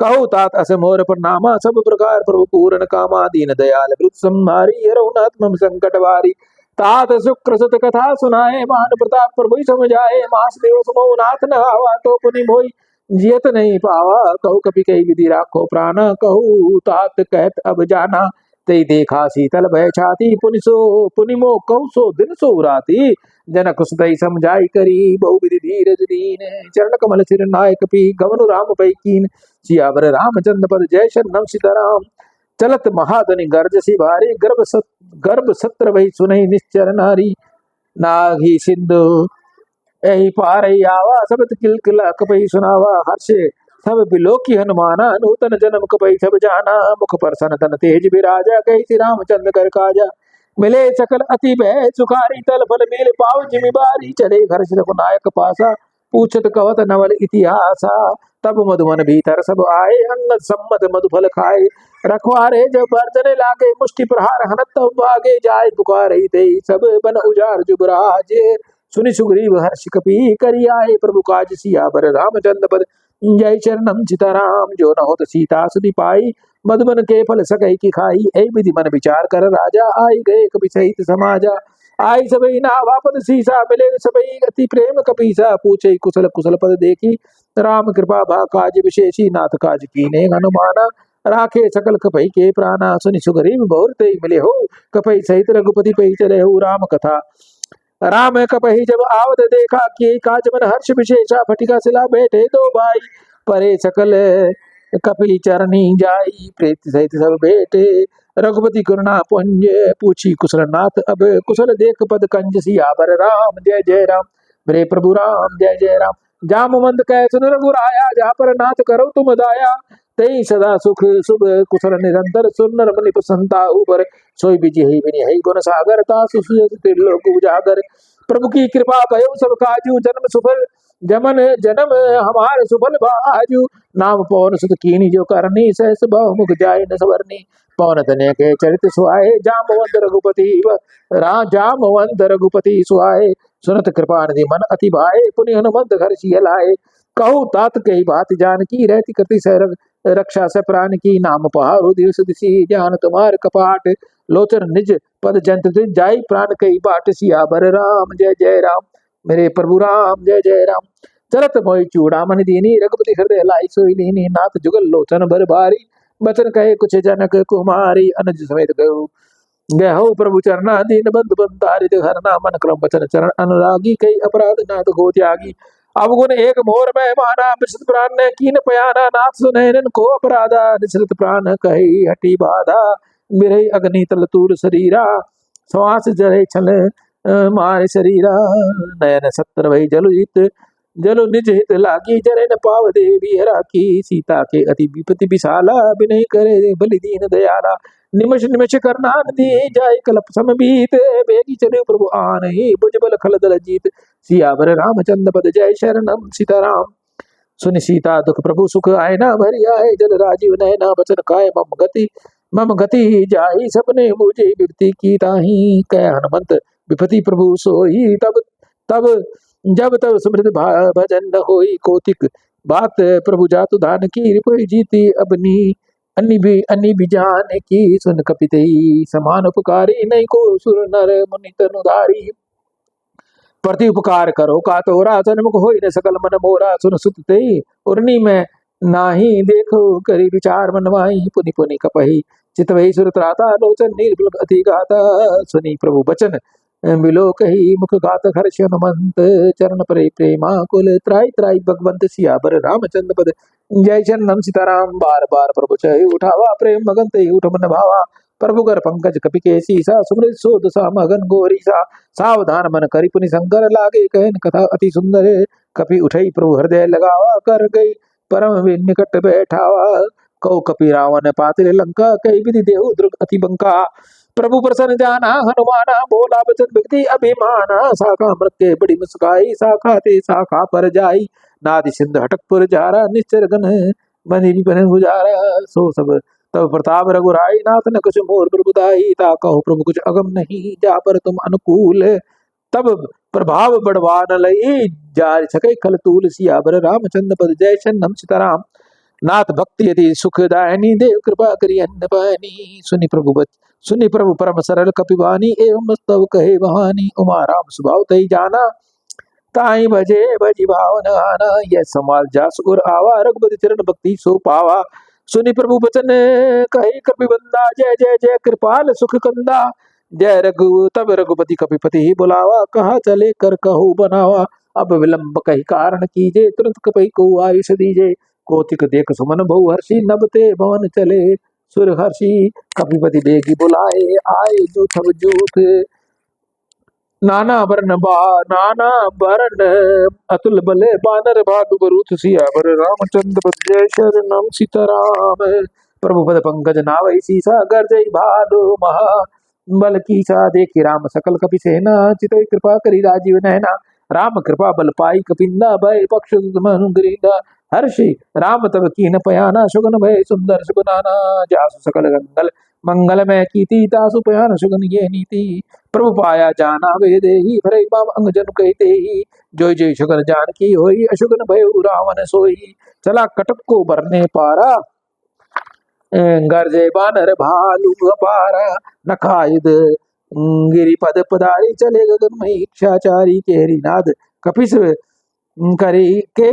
S1: कहु तात अस मोर प्रणामा, सब प्रकार प्रभु पूरन कामा। दीन दयाल विरुद्ध संहारी, रघुनाथ मम संकट भारी। तात शुक्र सत कथा सुनाए, महान प्रताप प्रभु समुझाए। मास देव समो नाथ न आवा, तो पुनि मोहि जियत नहीं पावा। कहु कपि कही विधि राखो प्राणा, कहु तात कहत अब जाना। ते देखा शीतल भय छाती, पुनि मोह कहु सो दिन सो राती। जनक सुतई समझाई करी, बहु विधि धीरज दीन। चरण कमल सिर नायक पी, गवनु राम पै कीन। सियावर रामचंद्र पद जय शरणम सीताराम। चलत महाधनि गर्ज सी भारी, गर्भ सत्र वही सुनई निश्चर नारी। नागी सिंधु यही पार आवा, सबत किलकिला कपई सुनावा। हर्षे सब बिलोकी हनुमाना, नूतन जन्म कपई सब जाना। मुख पर सनतन तेज विराजा, कही श्री रामचंद्र कर काजा। मिले सकल अति भय सुखारी, तल फल मेल पाव जिमि बारी। चले घर रघुनायक पासा, पूछत कवत नवल इतिहासा। तब मधुवन भीतर सब आए, अंगद सम्मत मधुफल खाए। रखवारे जब बर्तने लागे, मुष्टि प्रहार हनत तब भागे। जाय पुकार ते सब बन उजार जुबराजे। सुनि सुग्रीव हर्षि कपि करि आए, प्रभु काज सियावर रामचंद्र पद जय शरणम सीताराम। जो न होत सीता सुधि पाई, मधुबन के फल सकई की खाई। ऐ विधि मन विचार कर राजा, आई गए कपि सहित समाजा। आई सबई नावा पद सीसा, मिले सबई अति प्रेम कपीसा। पूछे कुशल कुशल पद देखी, राम कृपा भा काज विशेषी। नाथ काज कीने हनुमाना, राखे सकल कपई के प्राणा। सुनि सुग्रीव बहुत ते मिले हो, कपई सहित रघुपति पै चले हो। राम कथा राम कपहि जब आवत देखा, कि काज मन हर्ष विशेषा। फटिका सिला बैठे दो भाई, परे सकल कपि चरनी जाई। प्रीति सहित सब बेटे, रघुपति करुणा पुंज। पूछी कुशल नाथ अब, कुशल देख पद कंज। सियावर राम जय जय राम, मेरे प्रभु राम जय जय राम। जामवंत कह सुन रघुराया, जहाँ पर नाथ करो तुम दाया। तई सदा सुख शुभ कुशल निरंतर, सुन रमनि प्रसन्नता ऊपर। सोई बिजहि बिनि हई गुण सागर, तासु सुयस त्रिलोक उजागर। प्रभु की कृपा भयो सब काजू, जन्म सुफल जमन जन्म हमार सुफल बाजू। नाम पवन सुत कीनी जो करनी, सहस बहु मुख जाय न सवरनी। पवन तनय के चरित सुहाए, जामवंत रघुपति सुहाए। सुनत कृपा निधि मन अति भाए, पुनि हनुमंत घर सिय लाए। कहु तात कही बात जानकी, रहती करती सह रक्षा से प्राण की। नाम पहाड़ु दिवस दिसी, जान तुम्हार कपाट। लोचन निज पद जंत जाई, प्राण कई बाट। सियावर राम जय जय राम, मेरे प्रभु राम जय जय राम। चलत मोहि चूड़ामणि दीनी, रघुपति हृदय लाई सोई लीनी। नाथ जुगल लोचन भर भारी, बचन कहे कुछ जनक कुमारी, अनुज समेत गयो गहो प्रभु चरना, दीन बंधु बंतारित हरना, मन क्रम बचन चरण अनुरागी, कई अपराध नाथ गो त्यागी। अवगुण एक मोर में माना, मिश्रित प्राण ने कीन पयाना, नाथ सुनैनन को अपराधा, निश्रित प्राण कही हटी बाधा, मिरई अग्नि तल तूर शरीरा, श्वास जरे छल मारे शरीरा, नयन सत्र भई जलुजित जलो निज हित लागी, जरे न पाव देवी हरा की, सीता के अति विपति विशाला, विनय करे बलि दीन दयाला, निमष निमष करनान दी जाय कलप समबीत, बेगी चले प्रभु आन ही भुजबल खल दल जीत, सियावर रामचंद्र पद जय शरणम सीताराम। सुनि सीता दुख प्रभु सुख आय ना, भरी आए जल राजीव नयना, बचन काय मम गति जाहि, सपने मुझे विरति की ताही, कह हनुमंत विपति प्रभु सोई, तब तब जब तब समृद्ध भजन न होई, कौतिक बात प्रभु जातु धान की, रिपुई जीती अपनी अन्नी भी जान की, सुन कपितई समान उपकारी, नहीं को सुर नर मुनि तनुधारी, प्रति उपकार करो का तोरा, सन्मुख होई न सकल मन मोरा, सुन सुत तेई उर्नी में नाही, देखो करी विचार मनवाई, पुनि पुनि कपहि चित वही सुर त्राता, लोचन निर्बल अति गाता, सुनी प्रभु बचन बिलो कही, मुख गात हर्ष हनुमंत, चरण परे प्रेमा कुल, त्राई त्राई भगवंत सियावर रामचंद्र पद जय चरणम सीताराम। बार बार प्रभु चय उठावा, प्रेम मगन ते उठ मन भावा, प्रभु कर पंकज कपि केसी सा, सुमृत सोद सा मगन गोरी सा, सावधान मन करि पुनि शंकर, लागे कहन कथा अति सुंदर, कपि उठई प्रभु हृदय लगावा, कर गई परम निकट बैठावा, कौ कपि रावण पातिल लंका, कई विधि देहु द्रुग अति बंका, प्रभु प्रसन्न जाना हनुमाना, बोला बचन बिगति अभिमाना, शाखा मृत के बड़ी मुस्काई, शाखा ते शाखा पर जाई, नादि सिंध हटकपुर जारा, निश्चर गन बनि विपन गुजारा, सो सब तब प्रताप रघुराई, नाथ न कुछ मोर प्रभुदाई, ता कहो प्रभु कुछ अगम नहीं, जा पर तुम अनुकूल, तब प्रभाव बढ़वान लई, जार सके खल तूल, सियावर रामचंद्र पद जय शरणम सीताराम। नाथ भक्ति यदि सुखदायनी, देव कृपा करी अन्न पानी, सुनि प्रभु परम सरल कपिवानी, एवं स्तव कहे वहानी, उमा राम स्वभाव तई जाना, ताई भजे भजी भावन आना, यह समाल जास उर आवा, रघुपति चरण भक्ति सो पावा, सुनि प्रभु बचन कहे कपि बंदा, जय जय जय कृपाल सुख कंदा, जय रघु तब रघुपति कपिपति ही बुलावा, कहा चले कर कहो बनावा, अब विलंब कही कारण कीजे, तुरंत कपि को आयुष दीजे, कौतिक देख सुमन बहु हर्षि, नबते भवन चले सुर हर्षि, कपिपति बेगी बुलाए, आए जो थब जूथ, नाना वर्ण अतुल बल, बानर भाग बरूथ, सियावर रामचंद्र पद जय शरणम सीताराम। प्रभु पद पंकज नावै सीसा, गर्जई भालो महा बल कीसा, देखी राम सकल कपि सेना, चितई कृपा करी राजीव नैना, राम कृपा बल पाई कपिंदा, भय पक्ष मनु गिरिंदा, हर्षि राम तब कीन पयाना, सुगन भय सुंदर सुगनाना, जासु सकल मंगल में कीति, तासु पयान सुगन ये नीति, प्रभु पाया जाना वे देही, भरे बाम अंग जन कहते ही, जोय जोय सुगन जान की होई, अशुगन भय रावण सोई, चला कटक को बरने पारा, गर्जे बानर भालू अपारा, नखायुध गिरिपद पदारी, चले गगन मही इच्छाचारी, केहरी नाद कपिस करी के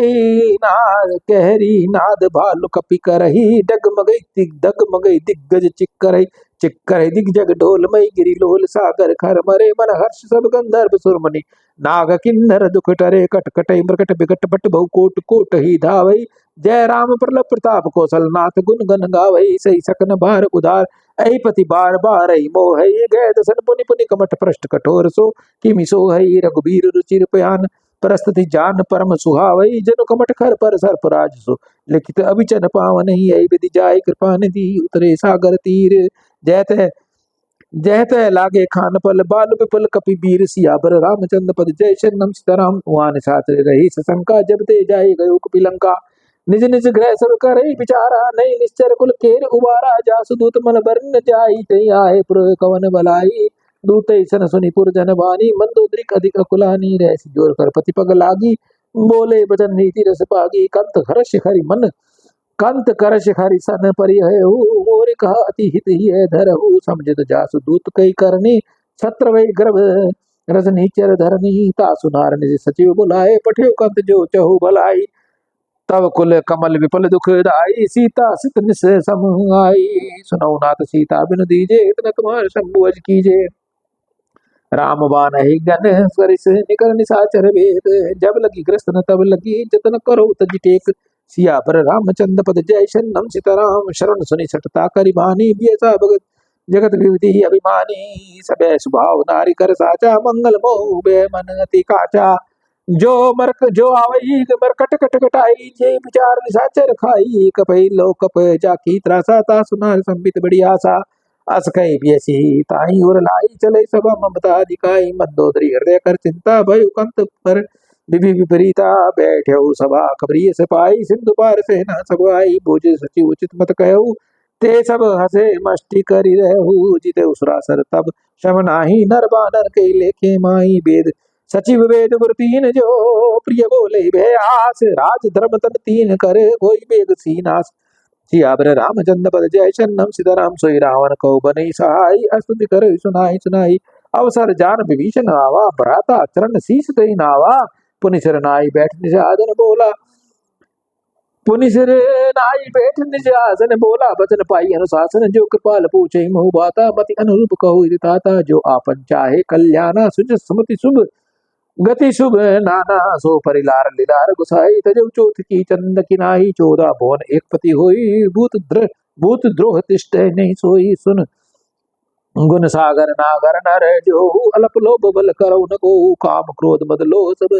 S1: नाद, कहरी नाद भालु कपि करही, डगमगई दिग्गज चिक्करही दिग्जग ढोलमई, गिरि लोल सागर खर मरे, मन हर्ष सब गंधर्व सुरमणि, नाग किन्नर दुख टरे, कटकटई मृकट बिकट बट बहु कोट कोट ही धावई, जय राम प्रलभ प्रताप कौशल नाथ, गुण गन गावई, सही सकन भार उधार, अहिपति बार बार मोहई, गए दसन पुनि पुनि कमठ पृष्ठ कठोर, सो किमि सोहई, रघुबीर रुचिर प्यान, परस्तति जान परम सुहावई, जनु कमठ खर पर सर्पराज सो, लिखित अभिचन पावन ही, विधि जाय कृपा निधि, उतरे सागर तीर, जय तय लागे खान पल, बाल विपल कपि बीर, सियावर रामचंद्र पद जय शरणम सीताराम। वान साथ रही सशंका, जब ते जाय गयो कपि लंका, निज निज गृह सब करई विचारा, नहीं निश्चर कुल केर उबारा, जासु दूत मन बरन जाई, तई आए पुर कवन बलाई, दूत सन सुनि पुर जन बानी, मंदोदरिक अधिक अकुलानी, रहसि जोर कर पति पग लागी, बोले बचन नीति रस पागी, कंत हर शिखरी मन कंत कर शिखरी सन परिहु, मोर कहा अति हित ही धरहु, समझित जासु दूत कई करनी, छत्र वै गर्भ रजनी चर धरनी, तासु नार निज सचिव बुलाए, पठियो कंत जो चहु भलाई, तब कुल कमल विपल दुखदाई, सीता सित निस समाई। सुनौ नाथ सीता बिनु दीजे, इतना तुम्हार शंभु अज कीजे। राम बाण ही गन सरिस निकर निसाचर वेद, जब लगी कृष्ण तब लगी जतन करो तज टेक। सियावर रामचंद्र पद जय शरणम सीताराम, शरण सुनि सटता करि बानी, बियसा भगत जगत विविधि अभिमानी। सबे स्वभाव नारी कर साचा, मंगल मोह बे मन अति काचा। जो आवई मरकट कट कटाई, जे विचार निसाचर खाई। कपई लो कप जाकी त्रासा, ता सुना संबित बड़ी आशा। अस कई बियसी ताई और लाई, चले सब ममता दिखाई। मंदोदरी हृदय कर चिंता, भय कंत पर विधि विपरीता। बैठे सभा खबरिय सिपाही, सिंधु पार से न सब आई। बोझ सचिव उचित मत कहू, ते सब हसे मस्ती करी रहू। जिते उसरासर तब शम नाही, नर बानर के लेखे माई। वेद सचिव वेद गुर तीन, जो प्रिय बोले भय आस। राज धर्म तन तीन करे, कोई बेग सीनास। सियावर रामचंद्र पद जय शरणम सीताराम, सोई रावण को बनी सहाई। अस्तुति कर सुनाई सुनाई, अवसर जान विभीषण आवा। भ्राता चरण शीस दई नावा, पुनि सिर नाई बैठ निज आसन बोला। पुनि सिर नाई बैठ निज आसन बोला, बचन पाई अनुशासन। जो कृपाल पूछे मोह बाता, मति अनुरूप कहो ताता। जो आपन चाहे कल्याणा, सुज सुमति शुभ गति शुभ नाना। सो परिलार लीलार गुसाई, तजौ चोथ की चंद किनाई। 14 भुवन एक पति होई, भूत द्रोह तिष्ठ नहीं सोई। सुन गुण सागर नागर नर जो, अल्प लोभ बल करौ न को। काम क्रोध मद लोभ सब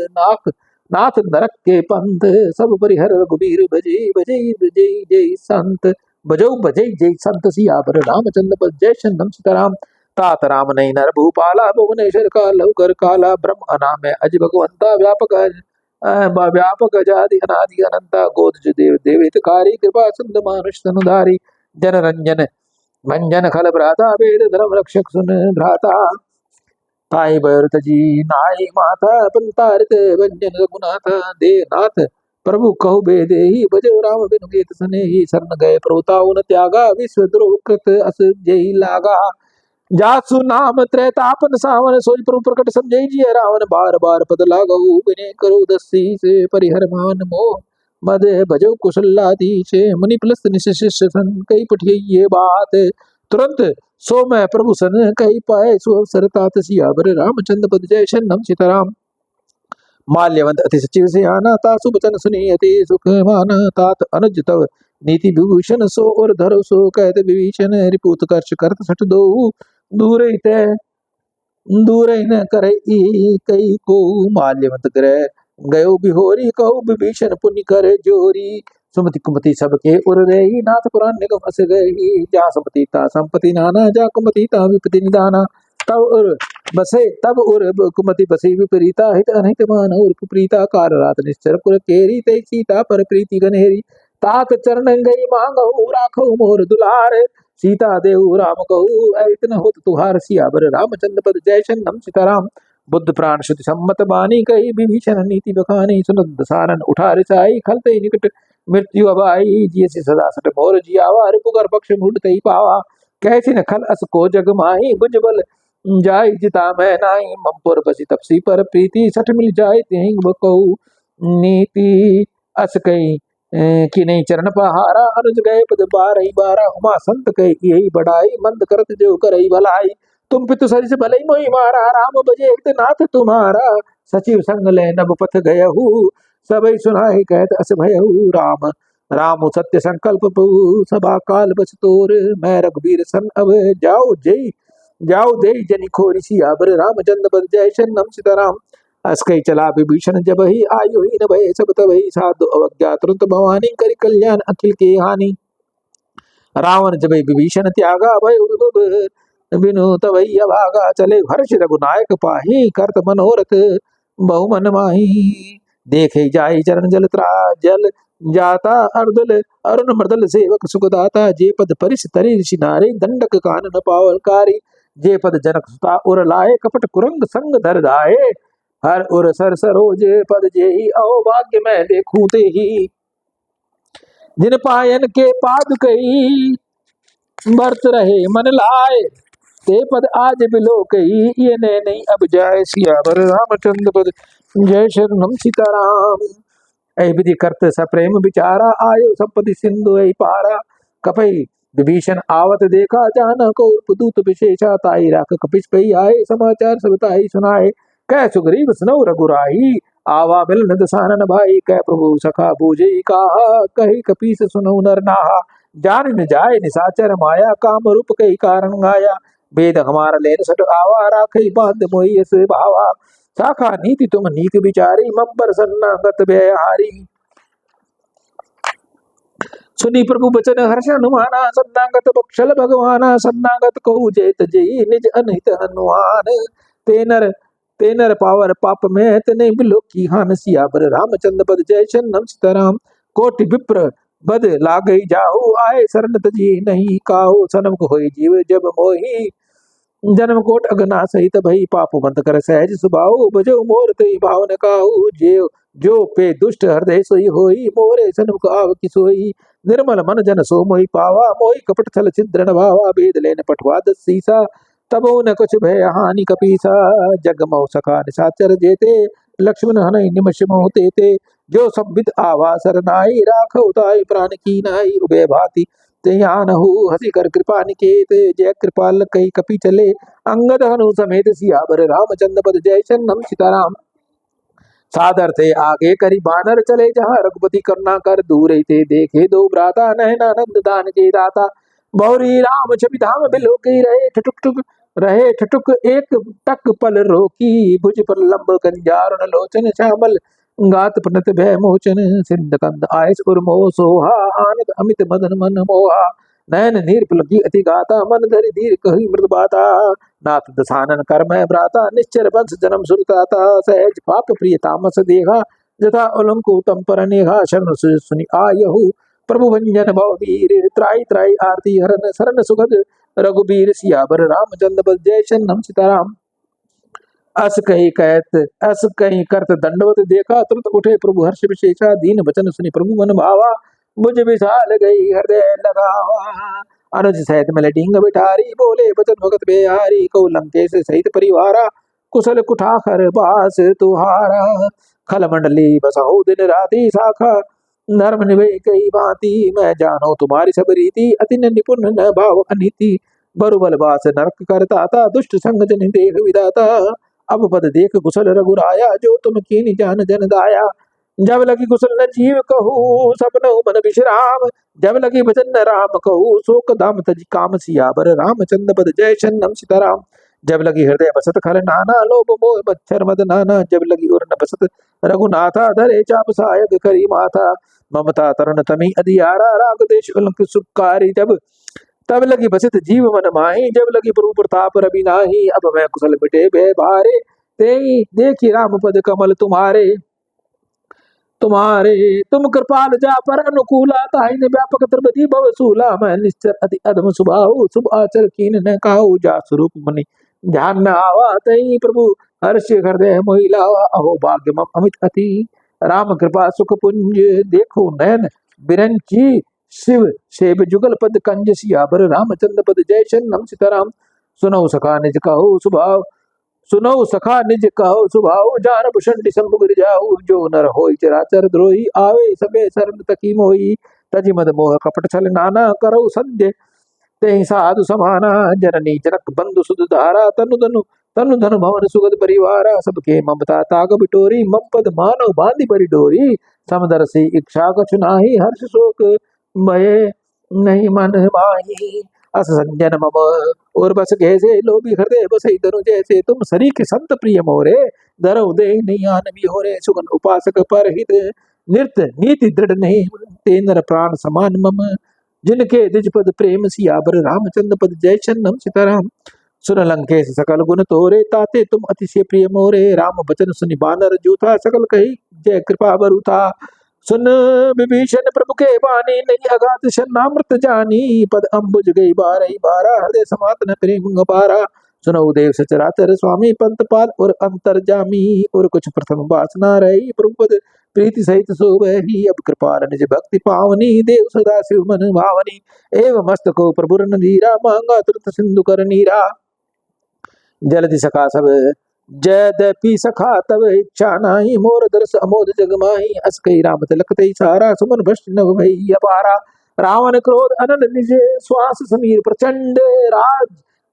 S1: नाथ नरक के पंथ। सब परिहर रघुबीर भजे, भजे भजे जय संत। भजौ भजे जय संत, सियावर रामचंद्र पद जय शरणम सीताराम। तात राम नहीं नर भूपाला, भुवनेश्वर का लौकर काला। ब्रह्म अनामय अज भगवंता, व्यापक अजादि अनादि अनंता। गोद देव देव हितकारी, कृपा सिंधु मानुष तनुधारी। जन रंजन भंजन खल भ्राता, वेद धर्म रक्षक सुन भ्राता। ताई भरत जी नाई माता, पंतारित भंजन रघुनाथ। दे नाथ प्रभु कहु बेदे, भजो राम बिनु गीत सनेही। शरण गए प्रभुताउ न त्यागा, विश्व द्रोह कृत अस जेहि लागा। जासु नाम त्रैतापन सावन, सोई प्रभु प्रकट समझे जिय रावण। बार बार पद लागऊ, विनय करो दसी से। परिहर मान मोह मद भजो कुशलाधीश। मुनि प्लस निशिष्य सन, कई पठिए ये बात। तुरंत सो मैं प्रभु सन, कही पाए सो अवसर। तात सियावर रामचंद्र पद जय शरणम सीताराम। माल्यवंत अति सचिव से आना, तासु बचन सुनी अति सुख माना। तात अनुज तव नीति विभूषण, सो और धरो सो कहत विभीषण। रिपुत कर्ष करत सठ दो, दूर दूर न करे कई को। माल्यवंत ग्रह गयो बिहोरी, कहु विभीषण पुण्य करे जोरी। सुमति कुमति सबके उर रही, नाथ पुराण निगम अस गई। जा सुमति ता संपति नाना, जा कुमति ता विपति निदाना। तब उर कुमति बसे विपरीता, हित अनहित मान उर कुप्रीता। कार रात निश्चर कुल केरी, तै सीता पर प्रीति गनेरी। तात चरण गई मांगहु, राखहु मोर दुलार। सीता देहु राम कहू, ऐतन होत तुहार। सियावर रामचंद्र पद जय शरणम सीताराम। बुद्ध प्राण श्रुति सम्मत बानी, कही विभीषण नीति बखानी। सुनत दसानन उठा रिसाई, खलते निकट मृत्यु अब आई। जियसि सदा सट मोर जियावा, रिपुगर पक्ष ढूंढते ही पावा। कैसी न खल अस को जग माही, भुज बल जाय जिता मैं नाई। ममपुर बसी तपसी पर प्रीति, सठ मिल जाय तिहि कहू नीति। अस कई कि नहीं चरण पहारा, अनुज गए पद बारही बारा। उमा संत कही यही बढ़ाई, मंद करत जो करई भलाई। तुम पितु सरिस भलई मोहि मारा, राम बजे हित नाथ तुम्हारा। सचिव संग ले नभ पथ गयहु, सबई सुनाई कहत अस भयहु। राम राम सत्य संकल्प प्रभु, सभा काल बस तोर। मैं रघुबीर सन अब जाओ दे जनि खोरि। सियावर रामचंद्र पद जय शरणम सीताराम। अस कही चला विभीषण जब ही, आयु ही न भय सब तबहि। साधु अवज्ञा तुरंत भवानी, करि कल्याण अखिल के हानि। रावण जब विभीषण त्यागा, भय बिनु तबहि अभागा। चले हर्ष रघुनायक पाही, करत मनोरथ बहु मन माही। देखे जाय चरण जल जाता, अर्दल अरुण मृदल सेवक सुखदाता। जे पद परिस तरि ऋषि नारे, दंडक कानन पावलकारी। जे पद जनक सुता उर लाए, कपट कुरंग संग धर धाये। हर उर सर सरोज पद जेहि, अहो भाग्य मैं देखूं तेहि। जिन पायन के पाद कही, बरत रहे मन लाए। ते पद आज बिलो कही, ये नहीं अब जाए। सियावर रामचंद्र पद जय शरणम सीताराम। ऐ विधि करत सप्रेम विचारा, आयो संपत्ति सिंधु ऐ पारा। कपई विभीषण आवत देखा, जाना को दूत विशेषा, ताई राख कपिश पई आए, समाचार सब ताई सुनाए। कह सुग्रीव सुनौ रघुराई, आवा मिलन दसानन भाई। कह प्रभु सखा बूझे कहा, कही कपीस सुनौ नर नाहा। जान न जाय निसाचर माया, काम रूप कई कारण गाया। वेद हमारा लेन सट आवा, राखई बांध मोहि यस भावा। शाखा नीति तुम नीति विचारी, मम पर सन्नागत व्ययहारी। सुनी प्रभु बचन हर्ष हनुमाना, सन्नागत बक्षल भगवाना। सन्नागत कहु जेत जई, निज अनहित हनुमान। ते नर पावर पाप में तने बिलो की हान। सियावर रामचंद्र पद जय शरणम सीताराम। कोटि विप्र बद लागई जाहु, आए शरण तजी नहीं काहू। सनम होई जीव जब मोहि, जन्म कोट अगना सहित भई। पापु बंद कर सहज सुभाऊ, भजो मोर तई भावन काहू। जो पे दुष्ट हृदय सोई होई, मोरे सन्मुख आव की सोई। निर्मल मन जन सो मोहि पावा, मोहि कपट छल छिद्र भावा। वेद लेन पठवा दस सीसा, तबो न कुछ भय हानि कपीसा। जग मौ सखा निशाचर जेते, लक्ष्मण हनहि निमिष मोह तेते। जो संबित आवा सरनाई, राखौ ताहि प्राण की नाई। उभय भांति त्यानहु, हंसी कर कृपा निकेत। जय कृपाल कई कपि चले, अंगद हनु समेत। सियावर रामचंद्र पद जय शरणम सीताराम। सादर थे आगे करी बानर चले, जहाँ रघुपति करुणा कर दूर ही थे। देखे दो भ्राता, नयनानंद दान के दाता। बौरी राम छवि धाम बिलो के रहे ठुटुक एक टक पल रोकी। भुज पर लंब कंजारुण लोचन, श्यामल गात प्रणत भय मोचन। सिंध कंद आयस उर मोह सोहा, आनंद अमित मदन मन मोहा। नयन नीर पुलकी अति गाता, मन धरि धीर कही मृद बाता। नाथ दसानन कर मैं भ्राता, निश्चर वंश जन्म सुरताता। सहज पाप प्रिय तामस देहा, जथा उलंक उत्तम पर नेहा। शरण सुनि आयहु, प्रभु भंजन भव वीर। त्राई त्राई आरती हरन, शरण सुगद रघुबीर। सियावर रामचंद्र पद जय शरणम सीताराम। अस कहीं करत दंडवत देखा, तुरंत उठे प्रभु हर्ष विशेषा। दीन वचन सुनि प्रभु मन भावा, मुझ विशाल गई हृदय लगावा। अनुज सहित मिले ढींग बिठारी, बोले बचन भगत बिहारी। कौ लंकेश सहित परिवारा, कुशल कुठाकर बास तुहारा। खल मंडली बसहु दिन राति, शाखा नर्म निभे कई भांति। मैं जानो तुम्हारी सब रीति, अति निपुण न भाव अनीति। बरुबल बास नरक करता था, दुष्ट संग जन देह विदाता। अब पद देख कुशल रघुराया, जो तुम कीनी जान जन दाया। जब लगी कुशल न जीव कहूँ, सपनहु मन विश्राम। जब लगी भजन न राम कहूँ, शोक धाम तज काम। सियावर रामचंद्र पद जय शरणम सीताराम। जब लगी हृदय बसत खल नाना, लोभ मोह मच्छर मद नाना। जब लगी उर न बसत रघुनाथा, धरे चाप सायक करी माथा। ममता तरुण तमी अधियारा, राग देश उलंक सुखारी। तब लगी बसित जीव मन माही, जब लगी प्रभु प्रताप रवि नाही। अब मैं कुशल मिटे भय भारे, तेई देखी राम पद कमल तुम्हारे। तुम कृपाल जा पर अनुकूला, ताहि ने व्यापक त्रिपति भव सूला। मैं निश्चर अति अधम सुभाऊ, शुभ आचर कीन न काहू। जा स्वरूप मनि ध्यान न आवा, तई प्रभु हर्ष हृदय मोहि लावा। अहो भाग्य मम अमित अति, राम कृपा सुख पुंज। देखो नयन बिरंची, शिव सेव जुगल पद कंज। सियावर रामचंद्र पद जय शरणम सीताराम। सुनौ सखा निज कहो स्वभाव, सुनो सखा निज कहो स्वभाव। जान भूषण दिसंब गिर जाऊ, जो नर होई चराचर द्रोही। आवे सबे शरण तकी मोही, तजी मद मोह कपट छल नाना। करौ संध्य तेहि साधु समाना, जननी जनक बंधु सुध धारा। तनु धनु भवन सुगत परिवारा, सबके ममता ताग बिटोरी। मम पद मानव बांधि परि डोरी, समदर्शी इच्छा कछु नाही। हर्ष शोक भय नहीं मन माही। अस संजन मम और बस कैसे, लोभी हृदय बसई तनु जैसे। तुम सरी के संत प्रिय मोरे, धरऊ दे नियान बिहोरे। सुगन उपासक पर हित, नृत्य नीति दृढ़ नहीं। ते नर प्राण समान मम, जिनके द्विज पद प्रेम। सियावर रामचंद्र पद जय शरणम सीताराम। सुन लंकेश सकल गुण तोरे, ताते तुम अतिशय प्रिय मोरे। राम बचन सुनि बानर जूथा, सकल कही जय कृपा बरुथा। सुन विभीषण प्रभु के बानी, नहीं अगाध शरणामृत जानी। पद अम्बुज गई बारही बारा, हृदय समात न प्रेम पारा। सुनो देव सचराचर स्वामी, पंत पाल और अंतर्जामी। और कुछ प्रथम वासना रही, प्रभु पद प्रीति सहित सोबही। अब कृपाल निज भक्ति पावनी, देव सदा शिव मन भावनी। एवं मस्तको प्रभुर नदीरा, मांगा तुरत सिंधु कर नीरा। जलधि सका सब जयदपि सखा तब इच्छा नाही, मोर दर्श अमोद जग माही। अस कही राम तिलक तई सारा, सुमन भ्रष्ट नभ भई अपारा। रावण क्रोध अनल निज, श्वास समीर प्रचंड। राज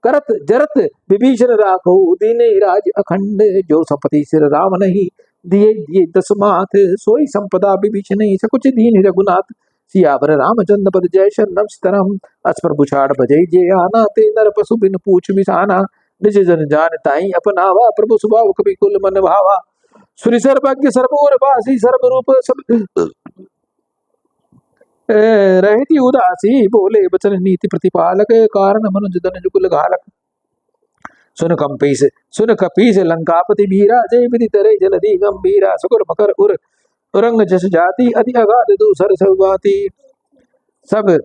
S1: करत जरत विभीषण राखो, दीने राज अखंड। जो संपत्ति सिर राम नहीं, दिए दिए दस माथ। सोई संपदा विभीषण नहीं, सकुच दीन रघुनाथ। सियावर रामचंद्र पद जय शरणम सीताराम। अस प्रभु छाड़ बजई जे आना, ते नर पशु बिन पूछ बिसाना। निज जन जान ताई अपनावा, प्रभु स्वभाव कपि कुल मन भावा। सुरि सर्वज्ञ सर्वोर वासी, सर्व रूप सब रहती उदासी। बोले बचन नीति प्रतिपालक, कारण मनुज धन जुगुल घालक। सुन कपीस लंकापति बीरा, जय विधि तरे जलधि गंभीरा। सुकुर मकर उर उरंग जस जाति, अति अगाध दूसर सौगाति। सब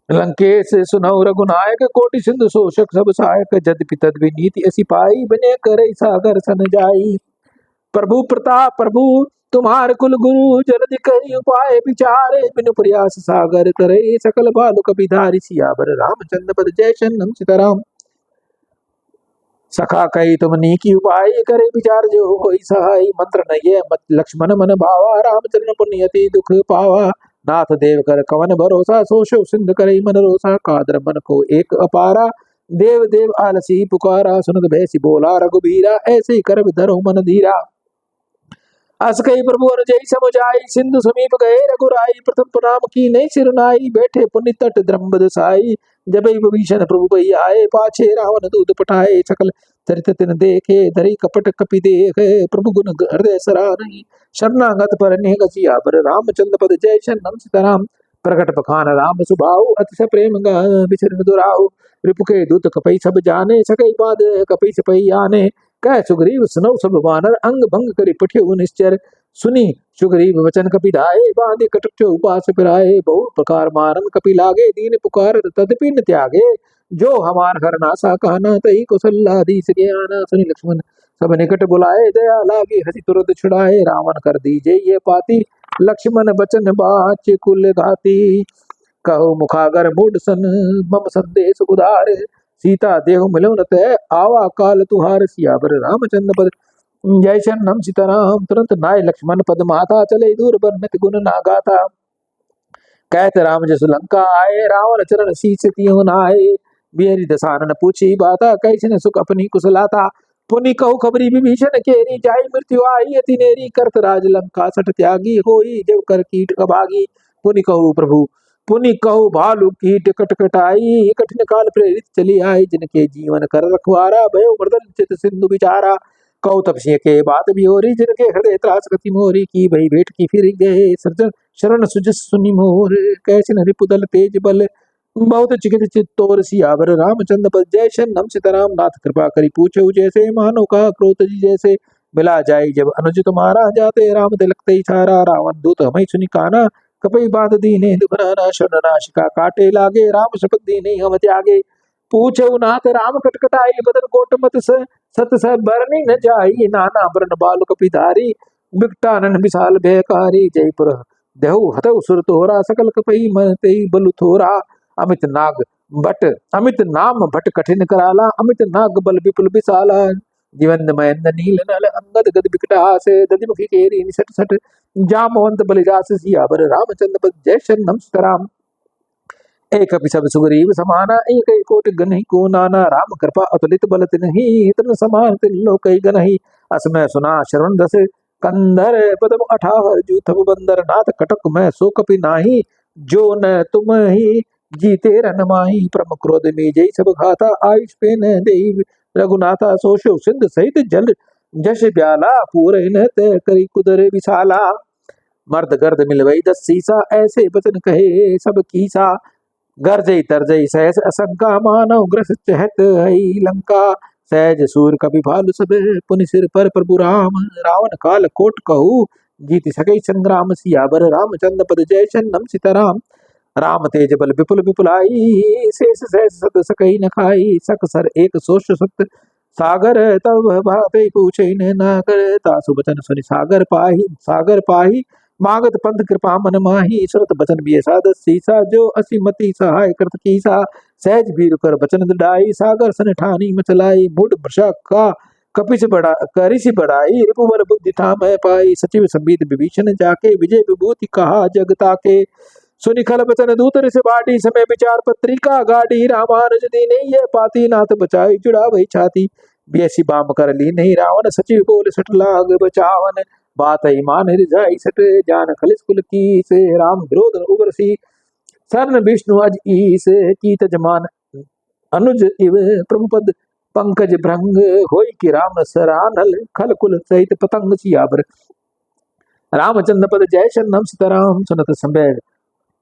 S1: लंकेश सुनौ रघुनायक, कोटि सिंधु शोषक सब सहायक। यद्यपि तद्भी नीति असी पाई, बने करे सागर सन जाई। प्रभु प्रताप प्रभु तुम्हार कुल गुरु, जल्द कही उपाय विचारे। बिनु प्रयास सागर करे, सकल बालु कपिधारी। सियावर रामचंद्र पद जय शरणम सीताराम। सखा कही तुम नीकी उपाय, करे विचार जो होई सहाय। मंत्र नहीं मत लक्ष्मण मन भावा, रामचंद्र पुण्यति दुख पावा। नाथ देव कर कवन भरोसा, सो शो सिंध करे मन रोसा। कादर मन को एक अपारा, देव देव आलसी पुकारा। सुनत भैसी बोला रघुबीरा, ऐसे ही कर धरो मन धीरा। अस कही प्रभु अनुजय समुझाई, सिंधु समीप गए रघुराई। प्रथम प्रणाम की नहीं सिरनाई, बैठे पुण्य तट द्रम्ब साई। जब विभीषण प्रभु भई आए, पाछे रावण दूत पठाए। सकल चरित तिन देखे, धरी कपट कपि देख। प्रभु गुण हृदय सराहनी, शरणागत पर नेग। सियावर रामचंद्र पद जय शरणम सीताराम। प्रकट बखान राम सुभाऊ, अतिशय प्रेम बिसरन दुराऊ। रिपुके दूत कपई सब जाने, सकई बात कपई सपई आने। कह सुग्रीव सुनौ सब वानर, अंग भंग करि पठियउ निश्चर। सुनी सुग्रीव वचन कपिधाए, बांधे कटक उपास फिराए। बहु प्रकार मारन कपि लागे, दीन पुकार तदपि न त्यागे। जो हमार हर नासा कहना, तही कौशल्याधीश ज्ञाना। सुनि लक्ष्मण सब निकट बुलाए, दया लागे हरि तुरत छुड़ाए। रावण कर दीजे ये पाती, लक्ष्मण बचन बाच कुल घाती। कहो मुखागर मूड सन, मम संदेश उदार। सीता देहु मिलो न तय, आवा काल तुहार। सियावर रामचंद्र पद जय शरणम सीताराम। तुरंत नाय लक्ष्मण पद माता, चले दूर बरनत गुण ना गाता। कहत राम जस लंका आए, रावण चरण शीस तियो नाए। बिहरी दसानन पूछी बाता, कैसन सुख अपनी कुशलाता। पुनि कहु खबरी विभीषण केरी, जाई मृत्यु आई अति नेरी। करत राज लंका सठ त्यागी, होई जब कर कीट अभागी। पुनि कहु प्रभु पुनि कहु भालु कीट कटकटाई। कठिन काल प्रेरित चली आई, जिनके जीवन कर रखवारा। भयो मर्दन चित सिंधु विचारा। कहु तब सिंह के बात बिहोरी, जिनके हृदय त्रास गति मोरी। की भई भेंट की फिर गए, सृजन शरण सुजस सुनि मोर। कैसन रिपुदल तेज बल, बहुत चिकित चित्तौर। सियावर रामचंद्र पद जय शरणम सीताराम। नाथ कृपा करी पूछो जैसे, मानो का क्रोध जी जैसे। मिला जाई जब अनुज तुम्हारा, जाते राम तिलक तई सारा। रावण दूत हमें सुनि काना, कपई बांध दीने दुखनाना। शरण नाशिका काटे लागे, राम शपथ दीने हम त्यागे। पूछो नाथ राम कटकटाई, बदन कोट मत से सत स बरनी न जाई। नाना बरन बालु कपिधारी, बिकटानन विशाल भयकारी। जयपुर देहु हतउ सुर तोरा, सकल कपई मन तेई बलु थोरा। अमित नाग भट अमित नाम भट कठिन कराला, अमित नाग बल विपुल विशाला। जीवंद मयंद नील नल, अंगद गद बिकटास। दधिमुखी केरी निसट सट, जामवंत बलिदास। सियावर रामचंद्र पद जय शरणम सीताराम। एक सब सुग्रीव समाना, एक कोटि गनहि को नाना। राम कृपा अतुलित बल तिन्हि, तन समान तिन लोकहि गनहि। असमय सुना श्रवण रस, कंधर पदम अठाहर जूथब बंदर। नाथ कटक मैं सो कपि नाही, जो न तुम ही जीते रन माही। परम क्रोध में जय सब घाता, आयुष पे न देई रघुनाथा। सोशो सिंध सहित जल जश ब्याला, पूरे न तय करी कुदर विशाला। मर्द गर्द मिलवई दस सीसा, ऐसे बचन कहे सब कीसा। गर्जई तरजई सहस असंका, मानव ग्रस चहत हई लंका। सहज सूर कपि भालु सब, पुनि सिर पर प्रभु राम। रावण काल कोट कहू, जीत सकई संग्राम। सियावर रामचंद्र पद जय शरणम सीताराम। राम तेज बल विपुल विपुलाई, शेष सहस सत सकई न खाई। सक सर एक सोष सत सागर, तब भापे पूछे न नागर। तासु बचन सुनि सागर पाही। मागत पंथ कृपा मन माही, सुरत बचन बिय सादस सीसा। जो असी मति सहाय करत कीसा, सहज भीर कर बचन डाई। सागर सन ठानी मचलाई, मुड भृषा का कपिस बड़ा करिस बढ़ाई रिपुवर बुद्धि था मैं पाई सचिव संबित विभीषण जाके विजय विभूति कहा जगता के सुनि खल बचन दूतर से बाटी समय विचार पत्रिका गाड़ी रामानुज दीने ये पाती नाथ बचाई जुड़ा वही छाती बेसी बाम कर ली नहीं रावण सचिव बोल सट लाग बचावन बात ईमान रिझाई सट जान खलिस कुल की से राम विरोध उग्रसी शरण विष्णु अज ईस कीत जमान अनुज इव प्रभुपद पंकज भृंग होई कि राम सरानल खल कुल सहित पतंग सियावर रामचंद्र पद जय शरणम सीताराम सुनत संभय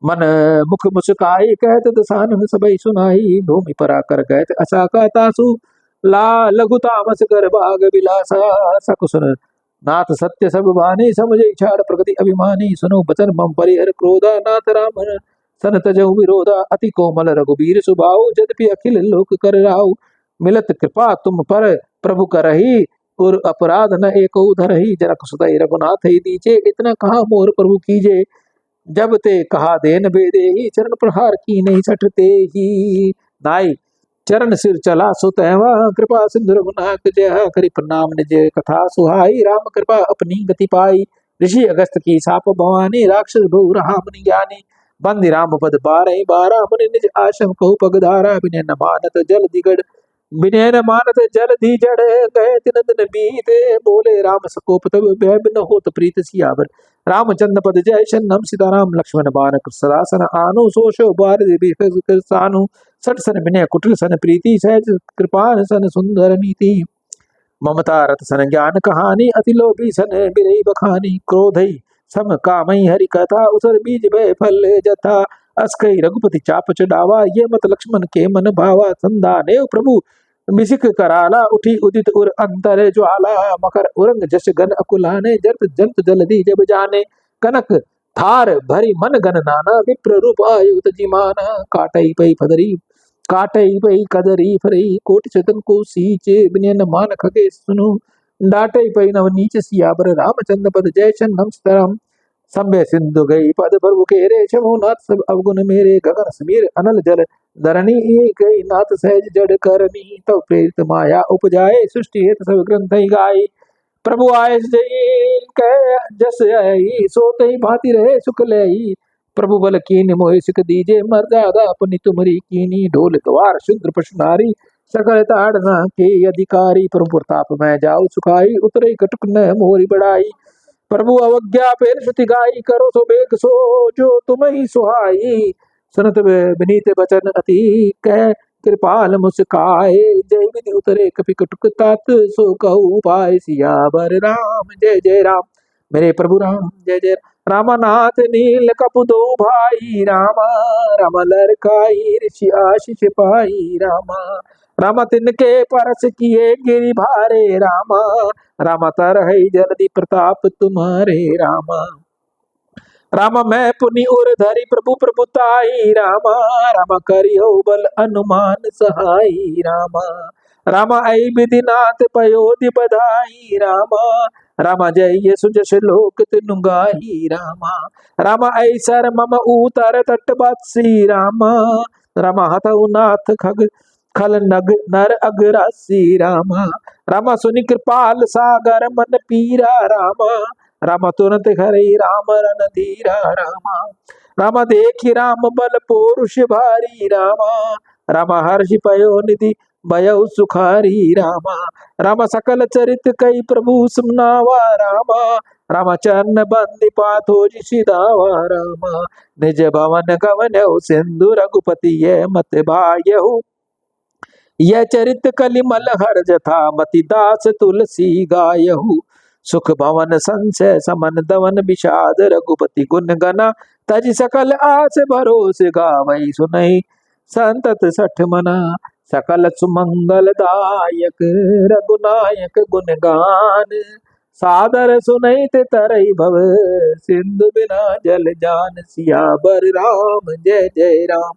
S1: मन मुख मुस्काई कहत दसानन सबई सुनाई भूमि परा कर गयत असा कहतासु ला लघु तामस कर भाग विलासा सकुसुन नाथ सत्य सब बानी समुझे छाड़ प्रगति अभिमानी सुनो बचन मम परिहर क्रोधा नाथ राम सन तजहु विरोधा अति कोमल रघुबीर सुभाऊ यद्यपि अखिल लोक कर राऊ मिलत कृपा तुम पर प्रभु करही और अपराध न एक धरही जनक सुतई रघुनाथ ही दीजे इतना कहा मोर प्रभु कीजे जब ते कहा देन बेदे ही चरण प्रहार की नहीं सटते ही नाई चरण सिर चला सुतवा कृपा सिंधु रघुनाथ जय करि प्रणाम निज कथा सुहाई राम कृपा अपनी गति पाई ऋषि अगस्त की साप भवानी राक्षस बहु रहा मुनि ज्ञानी बंदी राम पद बारह बारह मुनि निज आश्रम कहु पगधारा विनय न मानत जल दिगड़ विनय न मानत जल दी जड़ गए तिन दिन बीते बोले राम सकोप तब भय न होत प्रीत सियावर रामचंद्र पद जय शरणम सीताराम लक्ष्मण बाण सदासन आनु सोशो बार सानु सट सन विनय कुटिल सन प्रीति सहज कृपान सन सुंदर नीति ममता रत सन ज्ञान कहानी अति लोभी सन बिरई बखानी क्रोधई सम कामई हरि कथा उसर बीज भय फल जथा अस्कई रघुपति चाप चढ़ावा ये मत लक्ष्मण के मन भावा संधाने प्रभु मिसिक कराला उठी उदित उर अंतर ज्वाला मकर उरंग जस गन अकुलाने जत जंत जलधि जब जाने कनक थार भरी मन गन नाना विप्र रूप आयुत जिमाना काटई पई फदरी काटई पई कदरी फरई कोटि चतन को सींचे बिनयन मान खगे सुनु डाटई पई नव नीच सियाबर रामचंद्र पद जय शरणम सीताराम संभय सिंधु गई पद प्रभु के रे छमो नाथ सब अवगुण मेरे गगन समीर अनल जल धरणी गई नाथ सहज जड़ करनी तब प्रेरित माया उपजाए सृष्टि हेत सब ग्रंथ ही गाई प्रभु आय जई कह जस आई सोते ही भांति रहे सुख लई प्रभु बल कीन मोहि सिख दीजे मर्यादा अपनी तुम्हारी कीनी ढोल द्वार शुद्र पशु नारी सकल ताड़ना के अधिकारी प्रभु प्रताप मैं जाऊ सुखाई उतरे कटुक न मोरी बढ़ाई प्रभु अवज्ञा पेन श्रुति गाई करो सो बेग सो जो तुम ही सुहाई सुनत विनीत वचन अति कह कृपाल मुस्काए जय विधि उतरे कपि कटुक तात सो कहू पाए सियावर राम जय जय राम मेरे प्रभु राम जय जय रामनाथ नील कपुदो भाई रामा राम लरकाई ऋषि आशीष पाई रामा राम तिनके परस किए गिरि भारे रामा राम तरहि जल्दी प्रताप तुम्हारे रामा राम मैं पुनि उर धरि प्रभु प्रभुताई रामा राम करियो बल अनुमान सहाई रामा रामा ऐ विधिनाथ पयोधि बधाई रामा रामा जय सुजस लोक तिनु गाही रामा रामा ऐसर मम उतर तट बत्सी रामा रामा हतउ नाथ खग खल नग नर अग्रासी रामा रामा सुनि कृपाल सागर मन पीरा रामा रामा तुरंत हरि राम रन धीरा रामा रामा देखी राम बल पौरुष भारी रामा रामा हर्षि पयो निधि भयउ सुखारी रामा रामा सकल चरित कई प्रभु सुनावा रामा रामा चरण बंदी पाथो सिधावा रामा निज भवन गवन सिंधु रघुपति ये मत भायहु यह चरित कलिमल हर जथा मति दास तुलसी गायहु सुख भवन संशय समन दवन विषाद रघुपति गुण गना तज सकल आस भरोस गावई सुनई संतत सठ मना सकल सुमंगल दायक रघुनायक गुण गान सादर सुनई ते तरई भव सिंधु बिना जल जान सियावर राम जय जय राम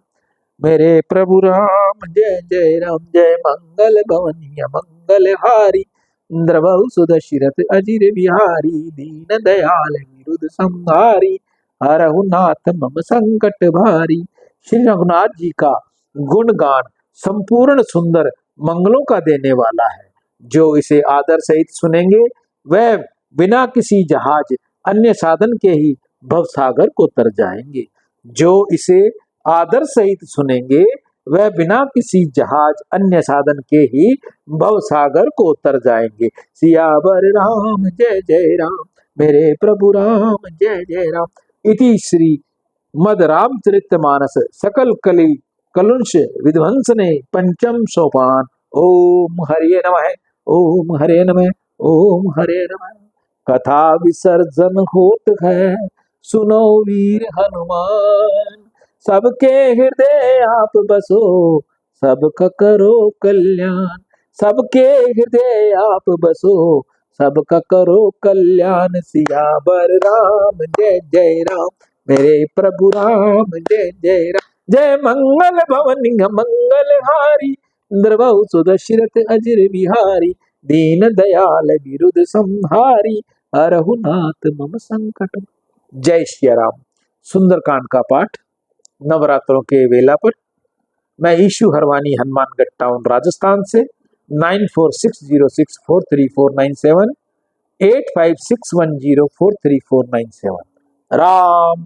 S1: मेरे प्रभु राम जय जय राम जय मंगल भवनीय मंगल हारी इंद्रबहु सुदशरथ अजिर बिहारी दीन दयाल विरुद्ध संहारी हरहु नाथ मम संकट भारी। श्री रघुनाथ जी का गुणगान संपूर्ण सुंदर मंगलों का देने वाला है। जो इसे आदर सहित सुनेंगे वह बिना किसी जहाज अन्य साधन के ही भवसागर को तर जाएंगे। जो इसे आदर सहित सुनेंगे वह बिना किसी जहाज अन्य साधन के ही भवसागर को उतर जाएंगे। सियावर राम जय जय राम, मेरे प्रभु राम जय जय राम। इति श्री मद रामचरितमानस सकल कली कलुष विध्वंसने पंचम सोपान। ओम हरे नमः, ओम हरे नमः, ओम हरे नमः। कथा विसर्जन होत है, सुनो वीर हनुमान। सबके हृदय आप बसो, सबका करो कल्याण। सबके हृदय आप बसो, सबका करो कल्याण। सियावर राम जय जय राम, मेरे प्रभु राम जय जय राम। जय मंगल भवन मंगल हारी, द्रवहु सुदशरथ अजर बिहारी। दीन दयाल विरुद्ध संहारी, हरहु नाथ मम संकट। जय श्री राम। सुंदरकांड का पाठ नवरात्रों के वेला पर मैं ईशु हरवानी हनुमानगढ़ टाउन राजस्थान से 9460643497 8561043497। राम